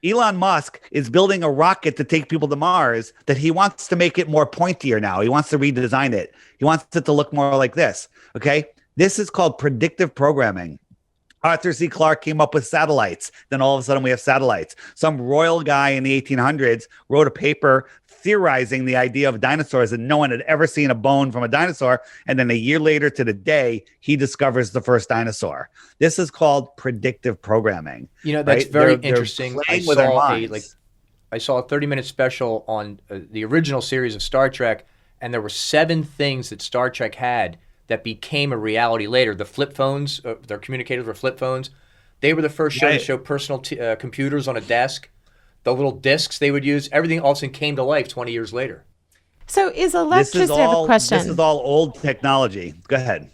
Elon Musk is building a rocket to take people to Mars that he wants to make it more pointier now. He wants to redesign it. He wants it to look more like this. Okay? This is called predictive programming. Arthur C. Clarke came up with satellites. Then all of a sudden we have satellites. Some royal guy in the 1800s wrote a paper theorizing the idea of dinosaurs, and no one had ever seen a bone from a dinosaur. And then a year later to the day, he discovers the first dinosaur. This is called predictive programming. That's very interesting. I saw a 30-minute special on the original series of Star Trek, and there were 7 things that Star Trek had that became a reality later. The flip phones, their communicators were flip phones. They were the first show to show personal computers on a desk. The little discs they would use, everything all of a sudden came to life 20 years later. So is electricity, I have a question. This is all old technology. Go ahead.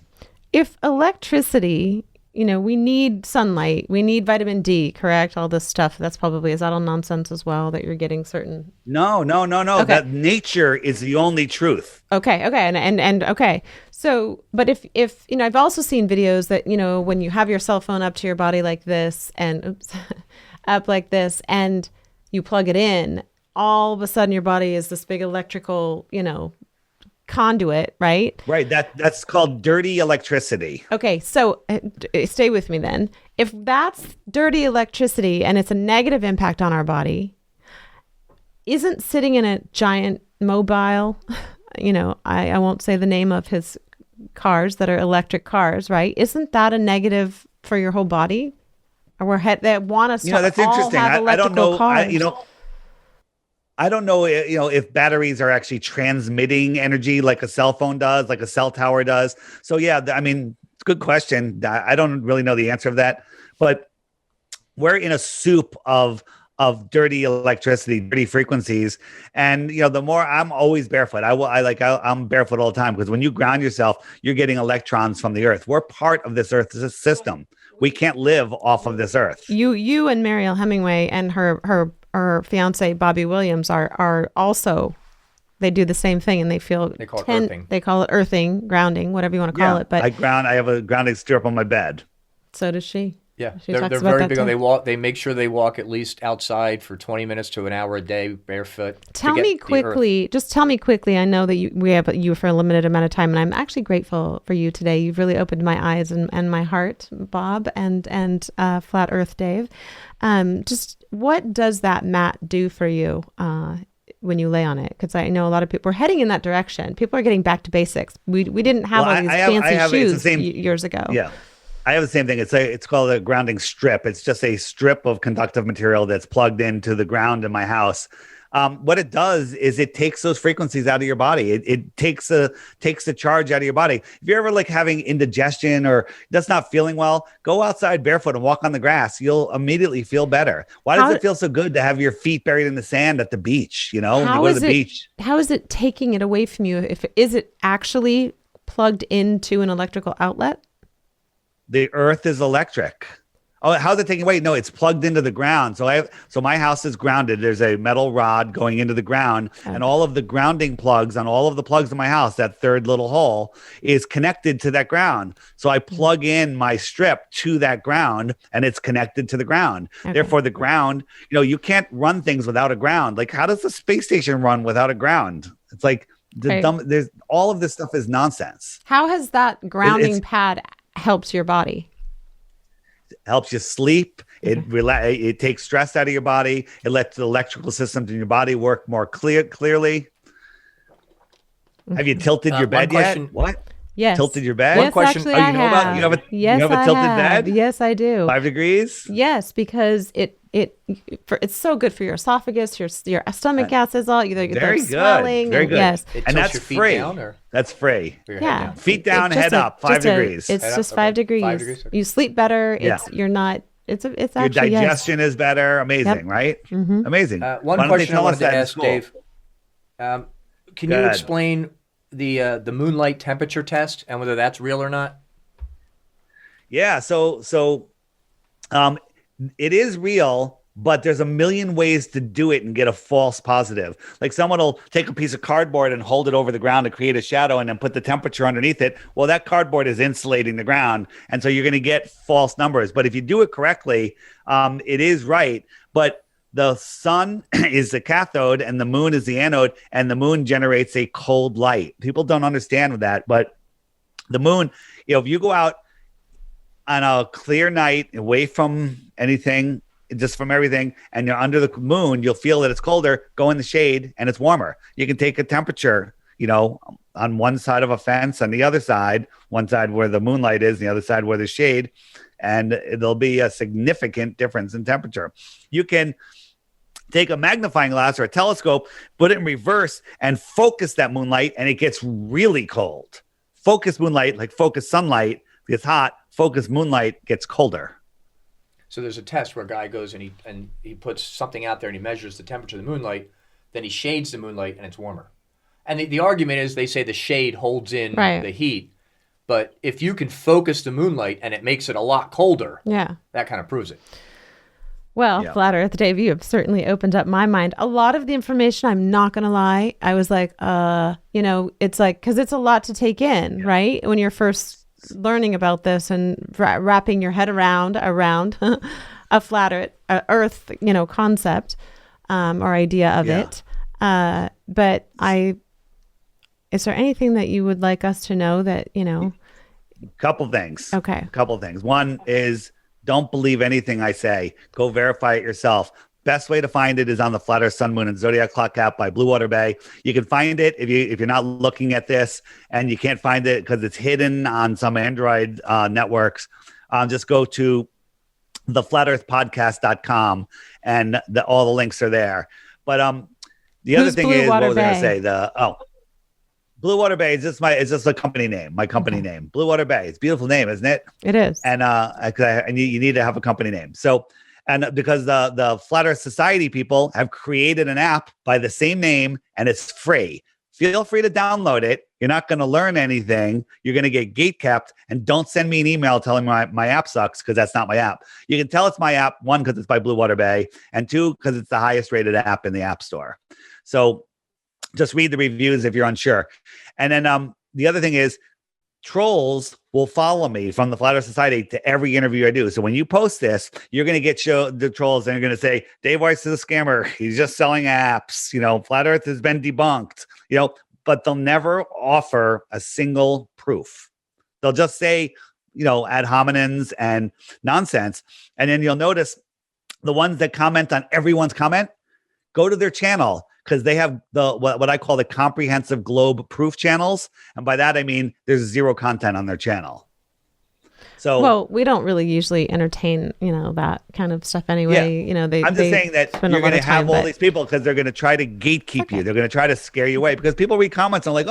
If electricity, we need sunlight, we need vitamin D, correct? All this stuff, is that all nonsense as well, that you're getting certain? No. Okay. That nature is the only truth. Okay. And okay. So, but if I've also seen videos that, when you have your cell phone up to your body like this and up like this, and you plug it in, all of a sudden your body is this big electrical, conduit, right? Right. That's called dirty electricity. Okay. So stay with me then. If that's dirty electricity and it's a negative impact on our body, isn't sitting in a giant mobile, I won't say the name of his cars that are electric cars, right? Isn't that a negative for your whole body? Or that want us to that's all interesting. have I don't know. cars. I don't know. If batteries are actually transmitting energy like a cell phone does, like a cell tower does. So yeah, It's a good question. I don't really know the answer of that, but we're in a soup of dirty electricity, dirty frequencies. And, the more I'm always barefoot, I'm barefoot all the time, because when you ground yourself, you're getting electrons from the earth. We're part of this earth system. We can't live off of this earth. You and Mariel Hemingway and her fiance, Bobby Williams, are also, they do the same thing, and they feel they call it earthing. They call it earthing, grounding, whatever you want to call it. But I have a grounding strip on my bed. So does she. Yeah, they're very big on. They make sure they walk at least outside for 20 minutes to an hour a day barefoot. Tell me quickly. I know that we have you for a limited amount of time, and I'm actually grateful for you today. You've really opened my eyes and my heart, Bob, and Flat Earth Dave. Just what does that mat do for you when you lay on it? Because I know a lot of people, we're heading in that direction. People are getting back to basics. We didn't have all these fancy shoes years ago. Yeah. I have the same thing. It's called a grounding strip. It's just a strip of conductive material that's plugged into the ground in my house. What it does is it takes those frequencies out of your body. It takes the charge out of your body. If you're ever having indigestion or just not feeling well, go outside barefoot and walk on the grass. You'll immediately feel better. Why does it feel so good to have your feet buried in the sand at the beach? When you go to the beach. How is it taking it away from you? Is it actually plugged into an electrical outlet? The earth is electric. Oh, how's it taking away? No, it's plugged into the ground. So my house is grounded. There's a metal rod going into the ground, and all of the grounding plugs on all of the plugs in my house, that third little hole, is connected to that ground. So I plug in my strip to that ground, and it's connected to the ground. Okay. Therefore, the ground, you can't run things without a ground. How does the space station run without a ground? It's there's all of this stuff is nonsense. How has that grounding pad helps your body? Helps you sleep. It takes stress out of your body. It lets the electrical systems in your body work more clearly. Have you tilted your bed yet? What? Yes. Tilted your bed? Yes, actually, I have. You have a tilted bed? Yes, I do. 5 degrees? Yes, because it's so good for your esophagus, your stomach acids, all very swelling. Very good. Yes, and that's free. That's free. Yeah, feet down, head up, 5 degrees. It's just 5 degrees. 5 degrees. Okay. You sleep better. You're not. It's actually, your digestion is better. Amazing, right? Mm-hmm. Amazing. One question I wanted to ask Dave. Can you explain the moonlight temperature test and whether that's real or not? Yeah. So it is real, but there's a million ways to do it and get a false positive. Someone will take a piece of cardboard and hold it over the ground to create a shadow and then put the temperature underneath it. Well, that cardboard is insulating the ground. And so you're going to get false numbers. But if you do it correctly, it is right. But the sun is the cathode and the moon is the anode, and the moon generates a cold light. People don't understand that, but the moon, if you go out on a clear night away from anything, just from everything, and you're under the moon, you'll feel that it's colder. Go in the shade and it's warmer. You can take a temperature, on one side of a fence, on the other side, one side where the moonlight is, and the other side where there's shade, and there'll be a significant difference in temperature. You can take a magnifying glass or a telescope, put it in reverse, and focus that moonlight, and it gets really cold. Focus moonlight, focus sunlight, gets hot. Focus moonlight gets colder. So there's a test where a guy goes and he puts something out there and he measures the temperature of the moonlight, then he shades the moonlight and it's warmer. And the argument is they say the shade holds in the heat, but if you can focus the moonlight and it makes it a lot colder, that kind of proves it. Well, Flat Earth Dave, you have certainly opened up my mind. A lot of the information, I'm not going to lie, I was like, it's because it's a lot to take in, right? When you're first learning about this and wrapping your head around a flat earth, concept or idea of it. But is there anything that you would like us to know that, Couple things. Okay. Couple things. One is, don't believe anything I say. Go verify it yourself. Best way to find it is on the Flat Earth Sun, Moon, and Zodiac Clock app by Blue Water Bay. You can find it if you're not looking at this and you can't find it because it's hidden on some Android networks. Just go to theflatearthpodcast.com and all the links are there. But the other thing is, what was I going to say? Blue Water Bay is just a company name. My company name, Blue Water Bay. It's a beautiful name, isn't it? It is. And you need to have a company name. So, and because the Flat Earth Society people have created an app by the same name, and it's free. Feel free to download it. You're not going to learn anything. You're going to get gate kept, and don't send me an email telling me my app sucks, because that's not my app. You can tell it's my app, one, because it's by Blue Water Bay, and two, because it's the highest rated app in the App Store. So just read the reviews if you're unsure. And then the other thing is, trolls will follow me from the Flat Earth Society to every interview I do. So when you post this, you're going to get the trolls, and you're going to say, Dave Weiss is a scammer. He's just selling apps. Flat Earth has been debunked, but they'll never offer a single proof. They'll just say, ad hominems and nonsense. And then you'll notice the ones that comment on everyone's comment, go to their channel, because they have what I call the comprehensive globe proof channels. And by that, I mean there's zero content on their channel. So, well, we don't really usually entertain, that kind of stuff anyway. Yeah. I'm just saying that you're going to have all these people, because they're going to try to gatekeep you. They're going to try to scare you away, because people read comments and like,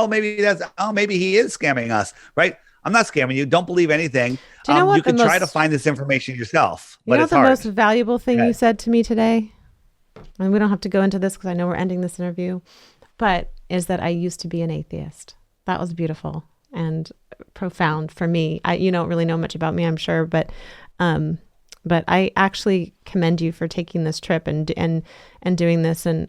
maybe he is scamming us, right? I'm not scamming you. Don't believe anything. Do you know what you can try to find this information yourself, but it's hard. The most valuable thing you said to me today, and we don't have to go into this because I know we're ending this interview, but is that I used to be an atheist. That was beautiful and profound for me. You don't really know much about me, I'm sure, but I actually commend you for taking this trip and doing this and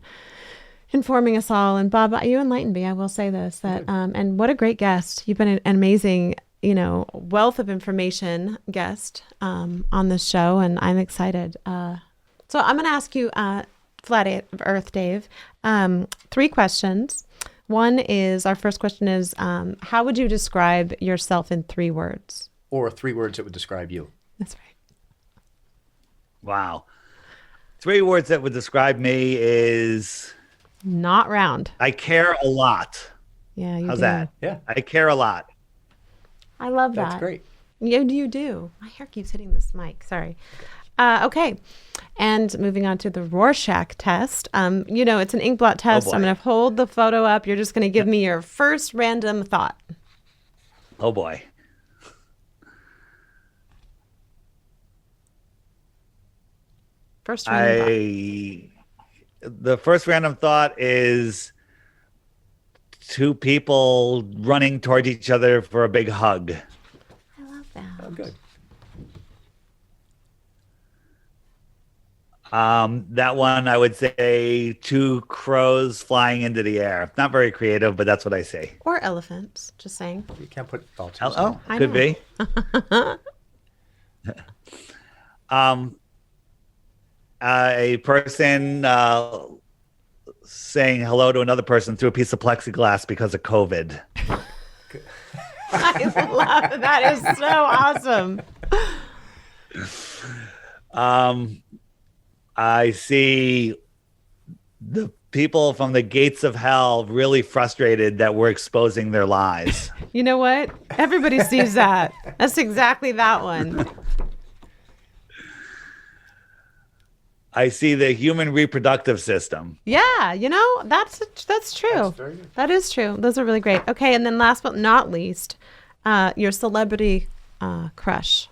informing us all. And Bob, you enlightened me. I will say this, that and what a great guest. You've been an amazing, wealth of information guest on this show, and I'm excited. So I'm going to ask you, Flat Earth Dave, 3 questions. Our first question is, how would you describe yourself in 3 words? Or 3 words that would describe you. That's right. Wow. 3 words that would describe me is... Not round. I care a lot. Yeah, you How's do. that? Yeah. I care a lot. I love that. That's great. You do. My hair keeps hitting this mic. Sorry. Okay. And moving on to the Rorschach test. It's an inkblot test. I'm going to hold the photo up. You're just going to give me your first random thought. Oh, boy. First random thought. The first random thought is 2 people running towards each other for a big hug. I love that. Oh, good. That one, I would say 2 crows flying into the air. Not very creative, but that's what I say. Or elephants, just saying. You can't put thoughts. Could be. A person saying hello to another person through a piece of plexiglass because of COVID. I love that. Is so awesome. I see the people from the gates of hell really frustrated that we're exposing their lies. You know what? Everybody sees that. That's exactly that one. I see the human reproductive system. Yeah, that's true. That's very good. That is true. Those are really great. Okay, and then last but not least, your celebrity crush.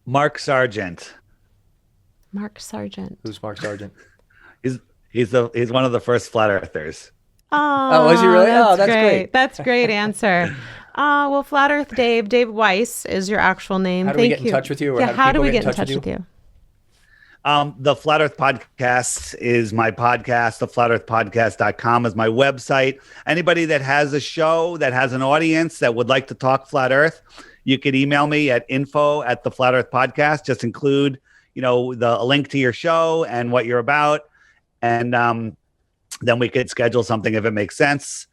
Mark Sargent. Mark Sargent. Who's Mark Sargent? He's one of the first flat earthers. Oh, is he really? That's great. That's a great answer. Well, Flat Earth Dave Weiss is your actual name. How do we get in touch with you? Or how do we get in touch with you? The Flat Earth Podcast is my podcast. The flatearthpodcast.com is my website. Anybody that has a show, that has an audience that would like to talk Flat Earth, you can email me at info@the Flat Earth Podcast. Just include, a link to your show and what you're about. And then we could schedule something if it makes sense.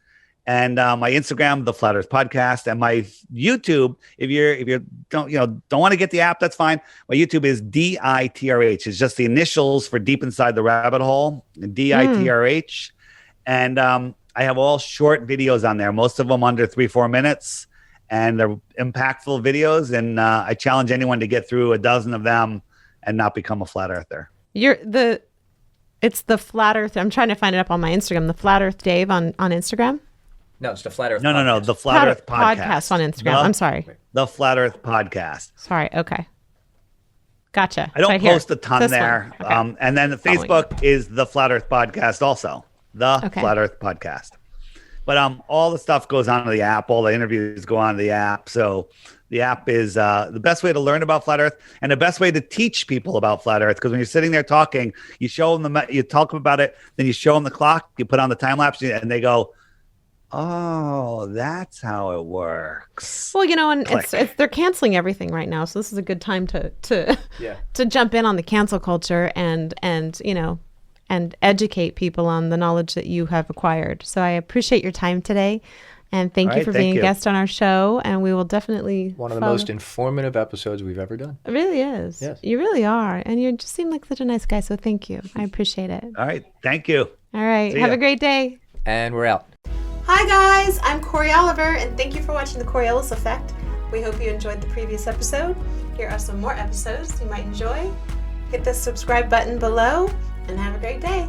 And my Instagram, the Flat Earth Podcast, and my YouTube. If you don't want to get the app, that's fine. My YouTube is DITRH. It's just the initials for Deep Inside the Rabbit Hole, DITRH. And I have all short videos on there. Most of them under 3-4 minutes, and they're impactful videos. And I challenge anyone to get through a dozen of them and not become a flat earther. It's the Flat Earth. I'm trying to find it up on my Instagram. The Flat Earth Dave on Instagram. No, it's the Flat Earth. No. The Flat Earth podcast on Instagram. I'm sorry. The Flat Earth podcast. Sorry. Okay. Gotcha. I don't post a ton there. Okay. And then the Facebook is the Flat Earth podcast also. The Flat Earth podcast. But all the stuff goes onto the app. All the interviews go onto the app. So the app is the best way to learn about Flat Earth and the best way to teach people about Flat Earth. Because when you're sitting there talking, you show them you talk about it, then you show them the clock, you put on the time lapse, and they go, "Oh, that's how it works." Well, and they're canceling everything right now, so this is a good time to jump in on the cancel culture and educate people on the knowledge that you have acquired. So I appreciate your time today. And thank you for being a guest on our show. And we will definitely one of the most informative episodes we've ever done. It really is. Yes. You really are. And you just seem like such a nice guy. So thank you. I appreciate it. All right. Thank you. All right. Have a great day. And we're out. Hi, guys. I'm Cory Oliver. And thank you for watching The Coriolis Effect. We hope you enjoyed the previous episode. Here are some more episodes you might enjoy. Hit the subscribe button below and have a great day.